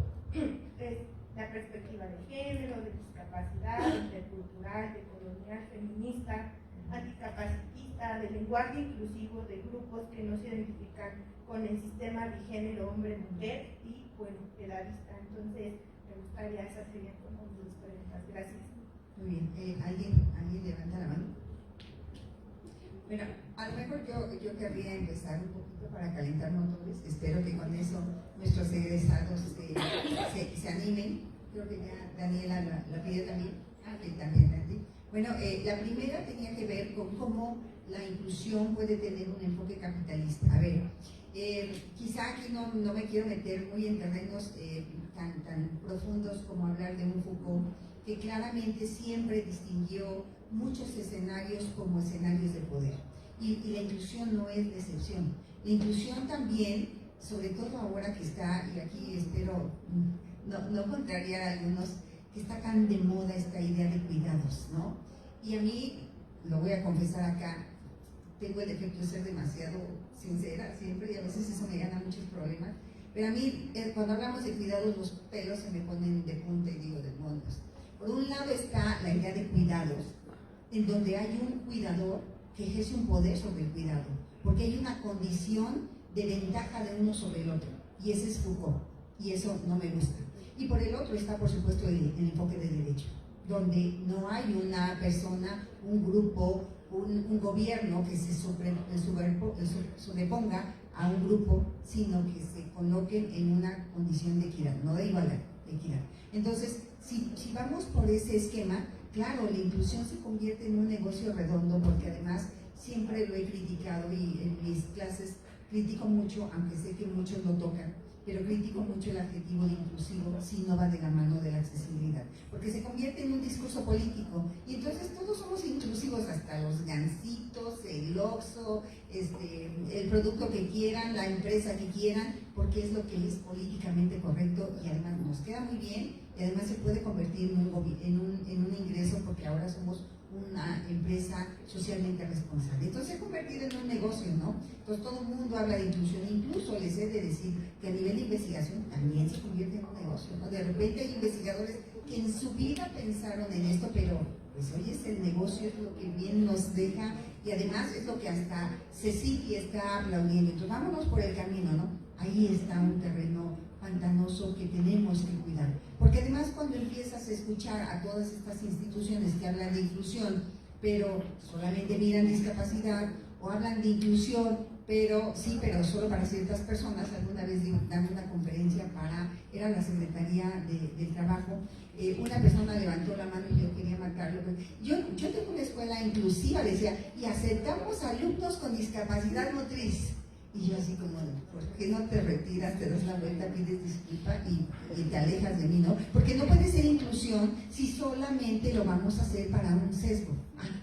es la perspectiva de género, de discapacidad, intercultural, de colonial, feminista, anticapacitista, de lenguaje inclusivo, de grupos que no se identifican con el sistema de género hombre-mujer y, bueno, edadista. Entonces, me gustaría, esas serían como mis preguntas. Gracias. Muy bien. ¿Alguien levanta la mano? Bueno, a lo mejor yo querría empezar un poquito para calentar motores. Espero que con eso nuestros egresados se animen. Creo que ya Daniela la pidió también. Y también Andy. Bueno, la primera tenía que ver con cómo la inclusión puede tener un enfoque capitalista. A ver, quizá aquí no me quiero meter muy en terrenos tan profundos como hablar de un Foucault, que claramente siempre distinguió muchos escenarios como escenarios de poder. Y la inclusión no es la excepción. La inclusión también, sobre todo ahora que está, y aquí espero no contrariar a algunos, que está tan de moda esta idea de cuidados, ¿no? Y a mí, lo voy a confesar acá, tengo el defecto de ser demasiado sincera siempre y a veces eso me gana muchos problemas, pero a mí cuando hablamos de cuidados los pelos se me ponen de punta y digo demonios. Por un lado está la idea de cuidados, en donde hay un cuidador que ejerce un poder sobre el cuidado, porque hay una condición de ventaja de uno sobre el otro, y ese es Foucault, y eso no me gusta. Y por el otro está, por supuesto, el enfoque de derecho, donde no hay una persona, un grupo, un gobierno que se sobreponga a un grupo, sino que se coloquen en una condición de equidad, no de igualdad, de equidad. Entonces, si vamos por ese esquema, claro, la inclusión se convierte en un negocio redondo, porque además siempre lo he criticado y en mis clases critico mucho, aunque sé que muchos lo tocan, pero critico mucho el adjetivo de inclusivo si no va de la mano de la convierte en un discurso político. Y entonces todos somos inclusivos, hasta los gansitos, el Oxxo, el producto que quieran, la empresa que quieran, porque es lo que es políticamente correcto y además nos queda muy bien y además se puede convertir en un ingreso porque ahora somos una empresa socialmente responsable. Entonces se ha convertido en un negocio, ¿no? Entonces todo el mundo habla de inclusión, incluso les he de decir que a nivel de investigación también se convierte en un negocio, ¿no? De repente hay investigadores que en su vida pensaron en esto, pero pues hoy es el negocio, es lo que bien nos deja y además es lo que hasta Cecilia está aplaudiendo. Entonces vámonos por el camino, ¿no? Ahí está un terreno pantanoso que tenemos que cuidar. Porque además cuando empiezas a escuchar a todas estas instituciones que hablan de inclusión, pero solamente miran discapacidad, o hablan de inclusión, pero sí, pero solo para ciertas personas. Alguna vez dando una conferencia era la Secretaría del Trabajo, una persona levantó la mano y yo quería marcarlo. Yo tengo una escuela inclusiva, decía, y aceptamos alumnos con discapacidad motriz. Y yo así como, ¿por qué no te retiras, te das la vuelta, pides disculpa y te alejas de mí, ¿no? Porque no puede ser inclusión si solamente lo vamos a hacer para un sesgo.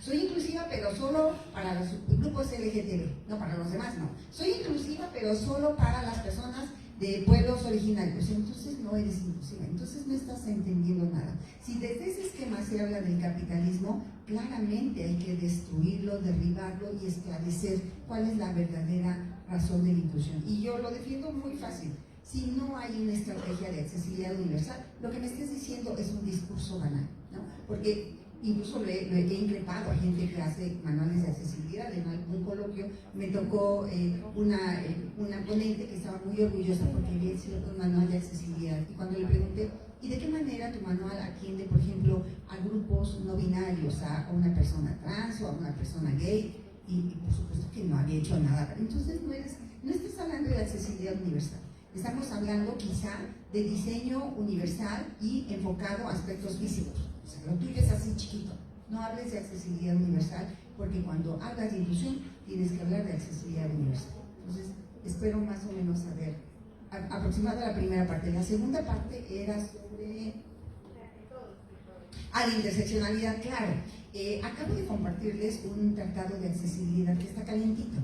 Soy inclusiva pero solo para los grupos LGTB, no para los demás, no. Soy inclusiva pero solo para las personas de pueblos originarios. Entonces no eres inclusiva, entonces no estás entendiendo nada. Si desde ese esquema se habla del capitalismo, claramente hay que destruirlo, derribarlo y esclarecer cuál es la verdadera razón de la inclusión. Y yo lo defiendo muy fácil. Si no hay una estrategia de accesibilidad universal, lo que me estés diciendo es un discurso banal, ¿no? Porque incluso lo he increpado a gente que hace manuales de accesibilidad. En algún coloquio me tocó una ponente que estaba muy orgullosa porque había hecho un manual de accesibilidad. Y cuando le pregunté, ¿y de qué manera tu manual atiende, por ejemplo, a grupos no binarios, a una persona trans o a una persona gay? Y por supuesto que no había hecho nada. Entonces no estás hablando de accesibilidad universal. Estamos hablando quizá de diseño universal y enfocado a aspectos físicos. O sea, lo tuyo es así chiquito. No hables de accesibilidad universal, porque cuando hablas de inclusión tienes que hablar de accesibilidad universal. Entonces, espero más o menos saber aproximada la primera parte. La segunda parte era sobre la interseccionalidad, claro. Acabo de compartirles un tratado de accesibilidad que está calientito.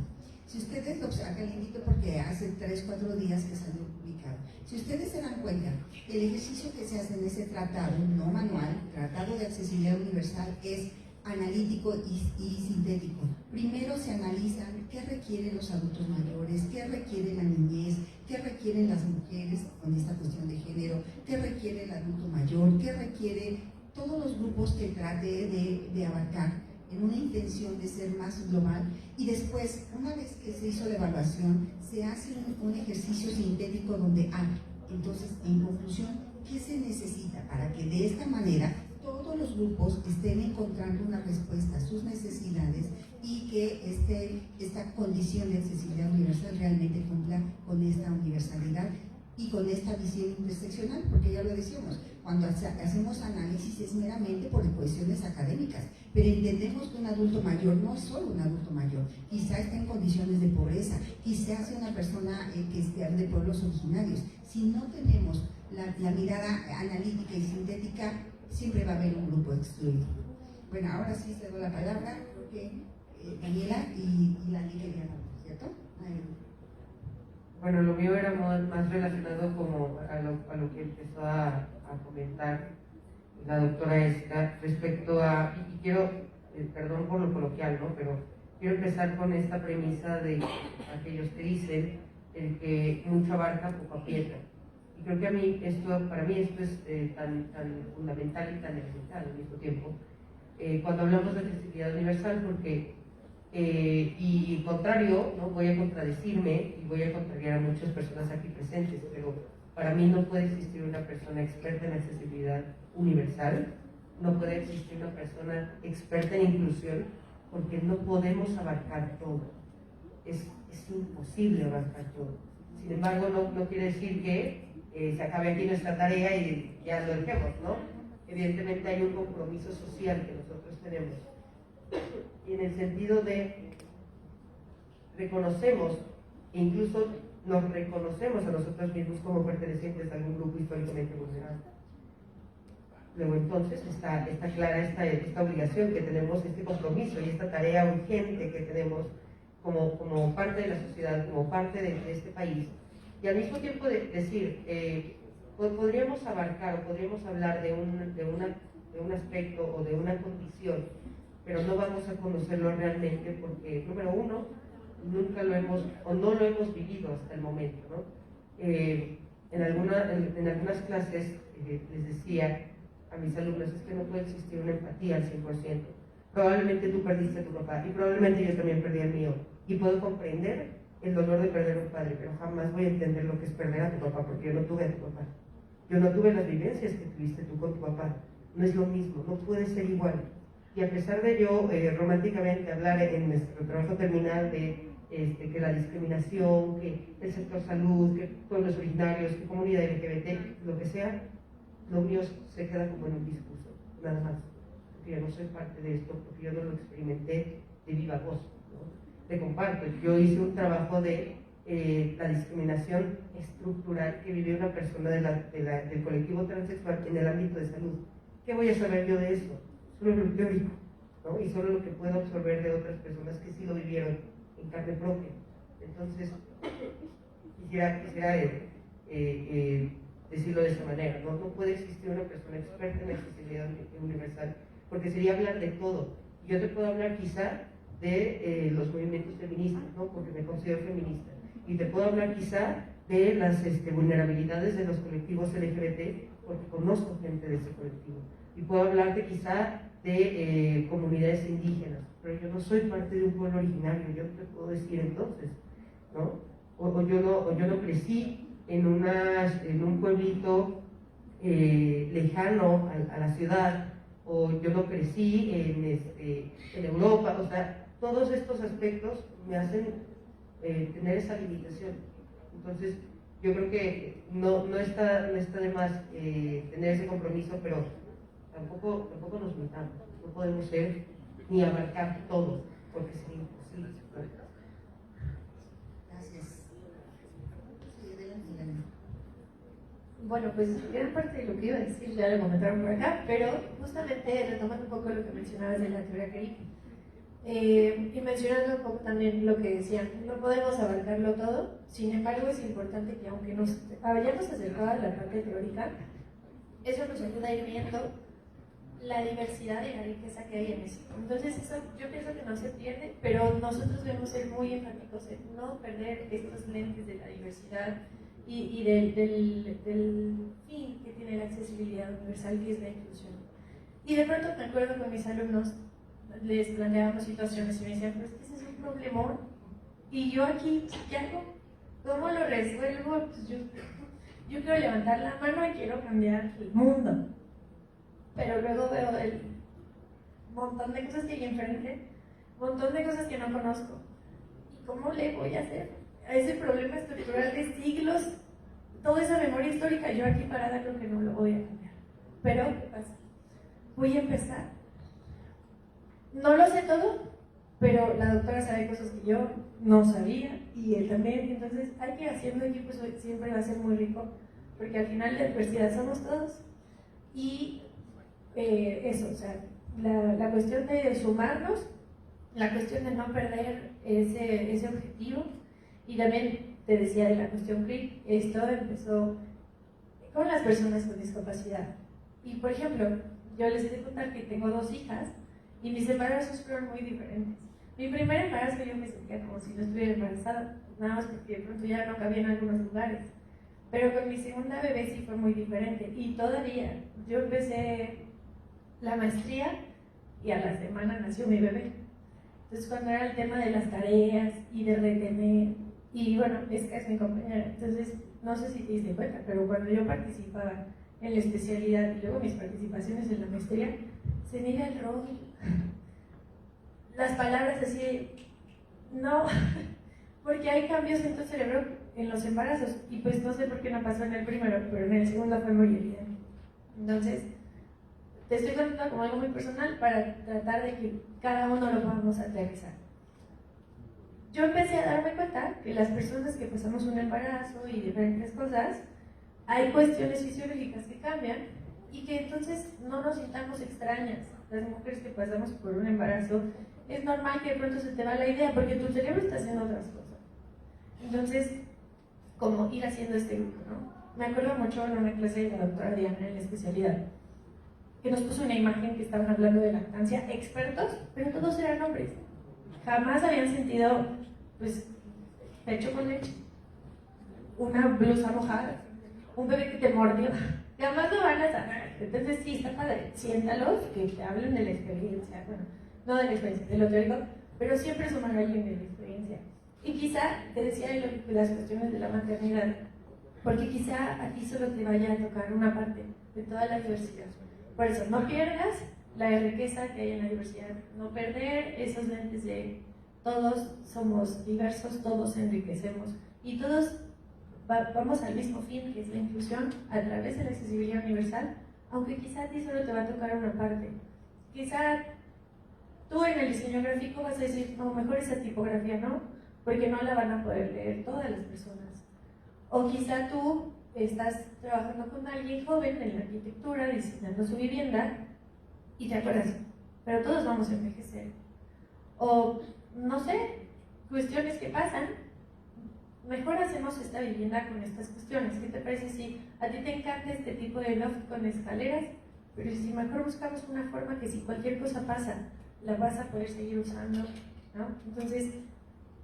Si ustedes lo observan, calientito porque hace 3-4 días que salió publicado. Si ustedes se dan cuenta, el ejercicio que se hace en ese tratado, no manual, tratado de accesibilidad universal, es analítico y sintético. Primero se analizan qué requieren los adultos mayores, qué requiere la niñez, qué requieren las mujeres con esta cuestión de género, qué requiere el adulto mayor, qué requiere todos los grupos que trate de abarcar en una intención de ser más global. Y después, una vez que se hizo la evaluación, se hace un ejercicio sintético donde entonces, en conclusión, ¿qué se necesita para que de esta manera todos los grupos estén encontrando una respuesta a sus necesidades y que esta condición de accesibilidad universal realmente cumpla con esta universalidad y con esta visión interseccional? Porque ya lo decíamos, cuando hacemos análisis es meramente por cuestiones académicas, pero entendemos que un adulto mayor no es solo un adulto mayor, quizá está en condiciones de pobreza, quizá sea una persona que esté de pueblos originarios. Si no tenemos la mirada analítica y sintética, siempre va a haber un grupo excluido. Bueno, ahora sí cedo la palabra, porque Daniela y Lani querían hablar, ¿cierto? Bueno, lo mío era más relacionado como a lo que empezó a comentar la doctora Jessica respecto a, y quiero, perdón por lo coloquial, ¿no? Pero quiero empezar con esta premisa de aquellos que dicen el que mucho abarca, poco aprieta. Y creo que para mí esto es tan fundamental y tan elemental al mismo tiempo. Cuando hablamos de accesibilidad universal, porque y contrario, ¿no? Voy a contradecirme y voy a contrariar a muchas personas aquí presentes, pero para mí no puede existir una persona experta en accesibilidad universal, no puede existir una persona experta en inclusión, porque no podemos abarcar todo, es imposible abarcar todo. Sin embargo, no quiere decir que se acabe aquí nuestra tarea y ya lo dejemos, ¿no? Evidentemente hay un compromiso social que nosotros tenemos, y en el sentido de reconocemos, e incluso nos reconocemos a nosotros mismos como pertenecientes a algún grupo históricamente vulnerable. Luego entonces está clara esta obligación que tenemos, este compromiso y esta tarea urgente que tenemos como parte de la sociedad, como parte de este país. Y al mismo tiempo decir, podríamos abarcar o podríamos hablar de un aspecto o de una condición, pero no vamos a conocerlo realmente porque, número uno, nunca lo hemos o no lo hemos vivido hasta el momento, ¿no? En algunas clases les decía a mis alumnos, es que no puede existir una empatía al 100%. Probablemente tú perdiste a tu papá y probablemente yo también perdí el mío. Y puedo comprender el dolor de perder a un padre, pero jamás voy a entender lo que es perder a tu papá porque yo no tuve a tu papá. Yo no tuve las vivencias que tuviste tú con tu papá. No es lo mismo, no puede ser igual. Y a pesar de yo románticamente hablar en nuestro trabajo terminal de que la discriminación, que el sector salud, que pueblos originarios, que comunidad LGBT, lo que sea, lo mío se queda como en un discurso, nada más. Porque yo no soy parte de esto, porque yo no lo experimenté de viva voz, ¿no? Te comparto, yo hice un trabajo de la discriminación estructural que vive una persona del colectivo transexual en el ámbito de salud. ¿Qué voy a saber yo de eso? Solo lo teórico, ¿no? Y solo lo que puedo absorber de otras personas que sí lo vivieron en carne propia. Entonces, quisiera decirlo de esta manera, ¿no? No puede existir una persona experta en accesibilidad universal, porque sería hablar de todo. Yo te puedo hablar quizá de los movimientos feministas, ¿no? Porque me considero feminista, y te puedo hablar quizá de las vulnerabilidades de los colectivos LGBT, porque conozco gente de ese colectivo, y puedo hablarte quizá de comunidades indígenas, pero yo no soy parte de un pueblo originario. Yo te puedo decir entonces, ¿no? O yo no crecí en un pueblito lejano a la ciudad, o yo no crecí en Europa. O sea, todos estos aspectos me hacen tener esa limitación. Entonces, yo creo que no está de más tener ese compromiso, pero tampoco nos metamos. No podemos ser ni abarcar todo, porque sería imposible. Gracias. Sí, adelante, Elena. Bueno, pues gran parte de lo que iba a decir ya lo comentaron por acá, pero justamente retomando un poco lo que mencionabas de la teoría crítica y mencionando un poco también lo que decían, no podemos abarcarlo todo, sin embargo es importante que aunque nos hayamos acercado a la parte teórica, eso nos ayuda a ir viendo la diversidad y la riqueza que hay en eso. Entonces eso yo pienso que no se pierde, pero nosotros debemos ser muy enfáticos en no perder estos lentes de la diversidad y del fin que tiene la accesibilidad universal, que es la inclusión. Y de pronto me acuerdo con mis alumnos, les planteábamos situaciones y me decían, pero es que ese es un problemón, y yo aquí, ¿qué hago? ¿Cómo lo resuelvo? Pues yo quiero levantar la mano y quiero cambiar el mundo, pero luego veo el montón de cosas que hay enfrente, montón de cosas que no conozco, ¿y cómo le voy a hacer a ese problema estructural de siglos? Toda esa memoria histórica, yo aquí parada creo que no lo voy a cambiar. Pero, ¿qué pasa? Voy a empezar. No lo sé todo, pero la doctora sabe cosas que yo no sabía y él también. Entonces, hay que ir haciendo equipo, eso siempre va a ser muy rico, porque al final la diversidad somos todos. Y eso, o sea, la cuestión de sumarnos, la cuestión de no perder ese objetivo. Y también te decía de la cuestión CRIP, esto empezó con las personas con discapacidad. Y por ejemplo, yo les he de contar que tengo 2 hijas y mis embarazos fueron muy diferentes. Mi primer embarazo yo me sentía como si no estuviera embarazada, nada más porque de pronto ya no cabía en algunos lugares. Pero con mi segunda bebé sí fue muy diferente. Y todavía, yo empecé la maestría y a la semana nació mi bebé. Entonces cuando era el tema de las tareas y de retener, y bueno, es que es mi compañera, entonces no sé si te diste cuenta, pero cuando yo participaba en la especialidad y luego mis participaciones en la maestría, se me iba el rol, las palabras así, no, porque hay cambios en tu cerebro en los embarazos, y pues no sé por qué no pasó en el primero, pero en el segundo fue muy evidente. Entonces, te estoy contando como algo muy personal para tratar de que cada uno lo podamos aterrizar. Yo empecé a darme cuenta que las personas que pasamos un embarazo y diferentes cosas, hay cuestiones fisiológicas que cambian y que entonces no nos sintamos extrañas. Las mujeres que pasamos por un embarazo, es normal que de pronto se te va la idea porque tu cerebro está haciendo otras cosas. Entonces, como ir haciendo este grupo, ¿no? Me acuerdo mucho en una clase de la doctora Diana en la especialidad, que nos puso una imagen que estaban hablando de lactancia, expertos, pero todos eran hombres. Jamás habían sentido, pues, pecho con leche, una blusa mojada, un bebé que te mordió. Jamás lo van a saber. Entonces, sí, está padre. Siéntalos, que te hablen de la experiencia. Bueno, no de la experiencia, de lo teórico, pero siempre suman a alguien de la experiencia. Y quizá, te decía de las cuestiones de la maternidad, porque quizá a ti solo te vaya a tocar una parte de toda la diversidad. Por eso, no pierdas la riqueza que hay en la diversidad, no perder esos lentes de todos somos diversos, todos enriquecemos y todos vamos al mismo fin, que es la inclusión a través de la accesibilidad universal, aunque quizá a ti solo te va a tocar una parte. Quizá tú en el diseño gráfico vas a decir, no, mejor esa tipografía no, porque no la van a poder leer todas las personas. O quizá tú estás trabajando con alguien joven en la arquitectura, diseñando su vivienda, y te acuerdas, pero todos vamos a envejecer. O, no sé, cuestiones que pasan, mejor hacemos esta vivienda con estas cuestiones. ¿Qué te parece si a ti te encanta este tipo de loft con escaleras? Pero si mejor buscamos una forma que si cualquier cosa pasa, la vas a poder seguir usando, ¿no? Entonces,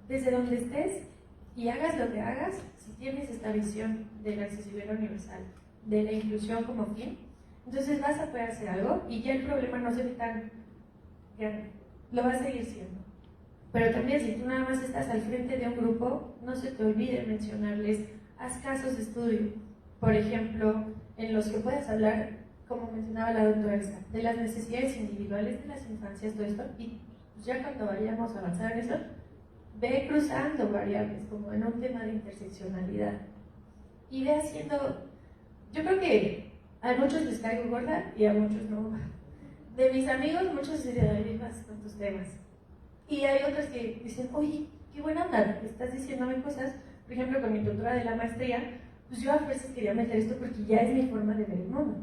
desde donde estés y hagas lo que hagas, si tienes esta visión de la accesibilidad universal, de la inclusión como fin, entonces vas a poder hacer algo y ya el problema no se ve tan grande, lo va a seguir siendo. Pero también si tú nada más estás al frente de un grupo, no se te olvide mencionarles, haz casos de estudio, por ejemplo, en los que puedas hablar, como mencionaba la doctora Elsa, de las necesidades individuales de las infancias, todo esto, y ya cuando vayamos a avanzar en eso, ve cruzando variables, como en un tema de interseccionalidad, y ve haciendo, yo creo que a muchos les caigo gorda y a muchos no. De mis amigos, muchos se dicen, vas con tus temas. Y hay otros que dicen, oye, qué buena onda, estás diciéndome cosas. Por ejemplo, con mi tutora de la maestría, pues yo a veces quería meter esto porque ya es mi forma de ver el mundo.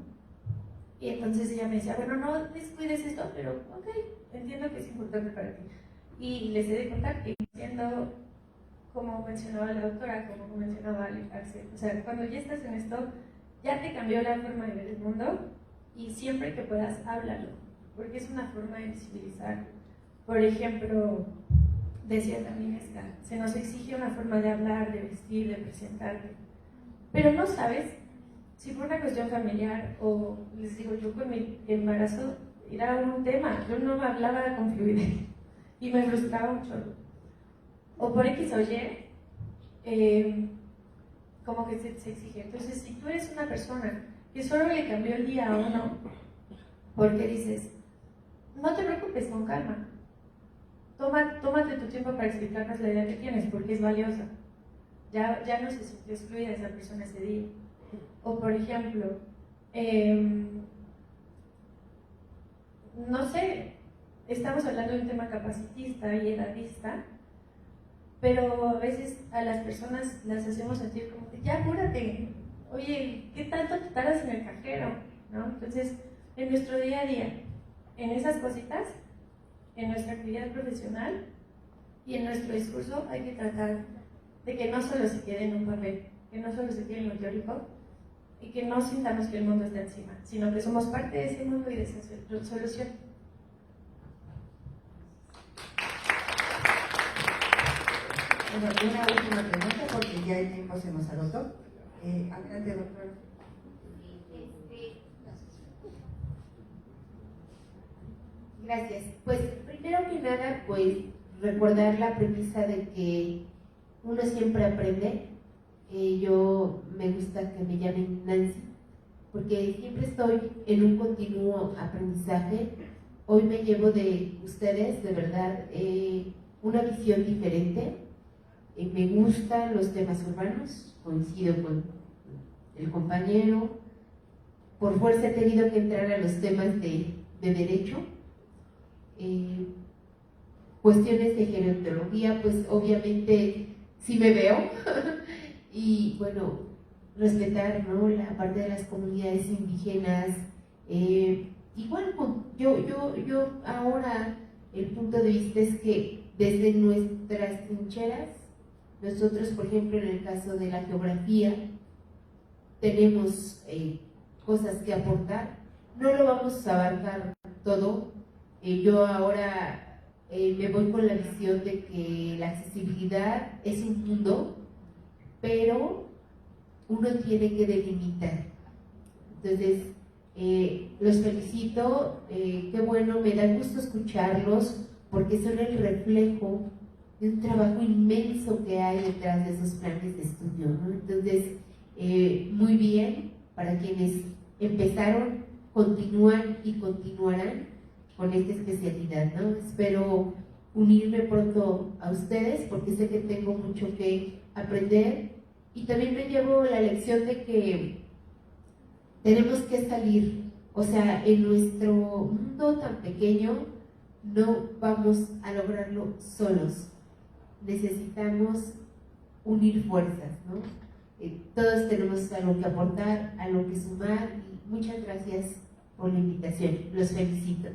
Y entonces ella me decía, bueno, no descuides esto, pero ok, entiendo que es importante para ti. Y les he de contar que siendo, como mencionaba la doctora, como mencionaba Axel, o sea, cuando ya estás en esto, ya te cambió la forma de ver el mundo y siempre que puedas, háblalo, porque es una forma de visibilizar. Por ejemplo, decía también esta, se nos exige una forma de hablar, de vestir, de presentarte, pero no sabes si por una cuestión familiar o, les digo, yo con mi embarazo era un tema, yo no hablaba con fluidez y me frustraba mucho. O por X o Y, como que se exige. Entonces, si tú eres una persona que solo le cambió el día a uno, porque dices, no te preocupes, con calma. Tómate tu tiempo para explicarnos la idea que tienes, porque es valiosa. Ya no se sintió excluida esa persona ese día. O por ejemplo, no sé, estamos hablando de un tema capacitista y edadista, pero a veces a las personas las hacemos sentir como que ya apúrate, oye, ¿qué tanto te tardas en el cajero? ¿No? Entonces, en nuestro día a día, en esas cositas, en nuestra actividad profesional y en nuestro discurso hay que tratar de que no solo se quede en un papel, que no solo se quede en lo teórico y que no sintamos que el mundo está encima, sino que somos parte de ese mundo y de esa solución. Bueno, una última pregunta porque ya el tiempo se nos agotó. Adelante, doctora. Gracias. Pues primero que nada, pues recordar la premisa de que uno siempre aprende. Yo me gusta que me llamen Nancy, porque siempre estoy en un continuo aprendizaje. Hoy me llevo de ustedes, de verdad, una visión diferente. Me gustan los temas urbanos, coincido con el compañero. Por fuerza he tenido que entrar a los temas de derecho. Cuestiones de gerontología, pues obviamente sí me veo. Y bueno, respetar, ¿no?, la parte de las comunidades indígenas, Igual, yo ahora el punto de vista es que desde nuestras trincheras, nosotros, por ejemplo, en el caso de la geografía, tenemos cosas que aportar. No lo vamos a abarcar todo. Yo ahora me voy con la visión de que la accesibilidad es un mundo, pero uno tiene que delimitar. Entonces, los felicito, qué bueno, me da gusto escucharlos, porque son el reflejo de un trabajo inmenso que hay detrás de esos planes de estudio, ¿no? Entonces, muy bien para quienes empezaron, continúan y continuarán con esta especialidad, ¿no? Espero unirme pronto a ustedes porque sé que tengo mucho que aprender, y también me llevo la lección de que tenemos que salir, o sea, en nuestro mundo tan pequeño no vamos a lograrlo solos, necesitamos unir fuerzas, ¿no? Todos tenemos algo que aportar, algo que sumar, y muchas gracias por la invitación, los felicito.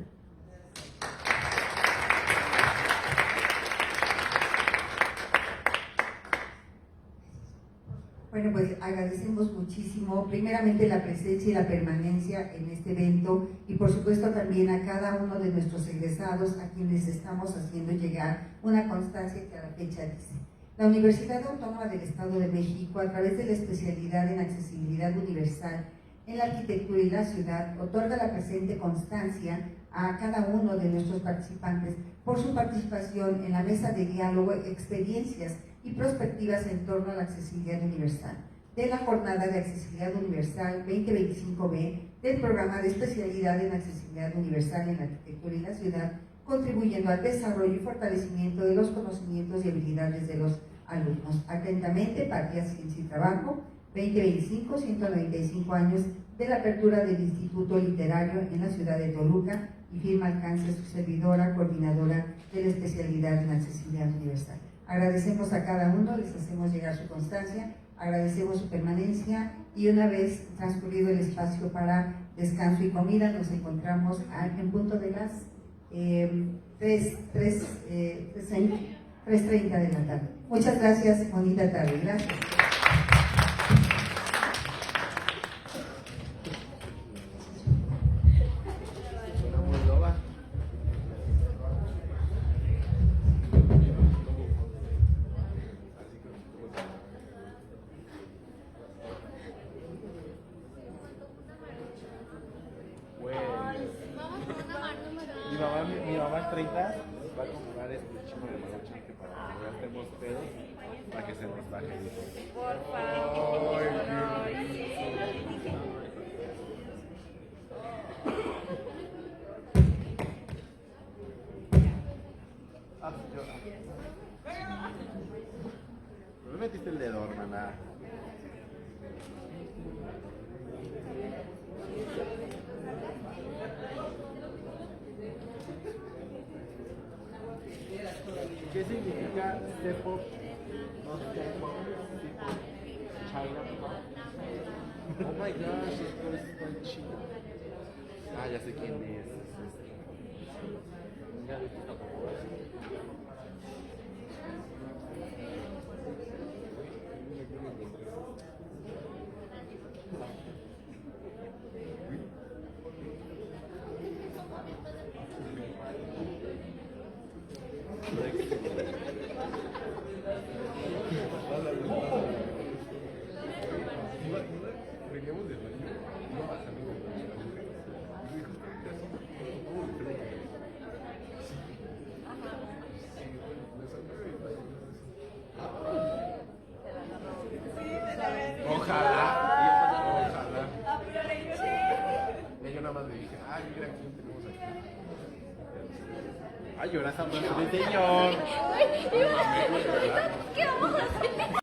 Bueno, pues agradecemos muchísimo, primeramente la presencia y la permanencia en este evento, y por supuesto también a cada uno de nuestros egresados a quienes estamos haciendo llegar una constancia que a la fecha dice: la Universidad Autónoma del Estado de México, a través de la especialidad en accesibilidad universal en la arquitectura y la ciudad, otorga la presente constancia a cada uno de nuestros participantes por su participación en la mesa de diálogo, experiencias y perspectivas en torno a la accesibilidad universal, de la Jornada de Accesibilidad Universal 2025B del Programa de Especialidad en Accesibilidad Universal en la Arquitectura y la Ciudad, contribuyendo al desarrollo y fortalecimiento de los conocimientos y habilidades de los alumnos. Atentamente, Patria, Ciencia y Trabajo, 2025, 195 años de la apertura del Instituto Literario en la ciudad de Toluca, y firma Alcance, su servidora, coordinadora de la especialidad en accesibilidad universal. Agradecemos a cada uno, les hacemos llegar su constancia, agradecemos su permanencia, y una vez transcurrido el espacio para descanso y comida, nos encontramos en punto de las 3:30 de la tarde. Muchas gracias, bonita tarde. Gracias. Mi mamá en 30 va a comprar este chino de maruchan que para que no estemos pedos, para que se nos baje. Por favor. No me metiste el dedo, hermana. ¿Qué significa C-pop? No C-pop, C-pop. China pop. Oh my gosh, esto es tan chido. Ah, ya sé quién es. Ya viste tampoco. Veníamos de baño, iba bajando de baño, y dijo que ojalá, ojalá. Y yo nada más le dije, ay, mira quién tenemos aquí. Ay, lloras hablando de señor. ¿Qué vamos a hacer?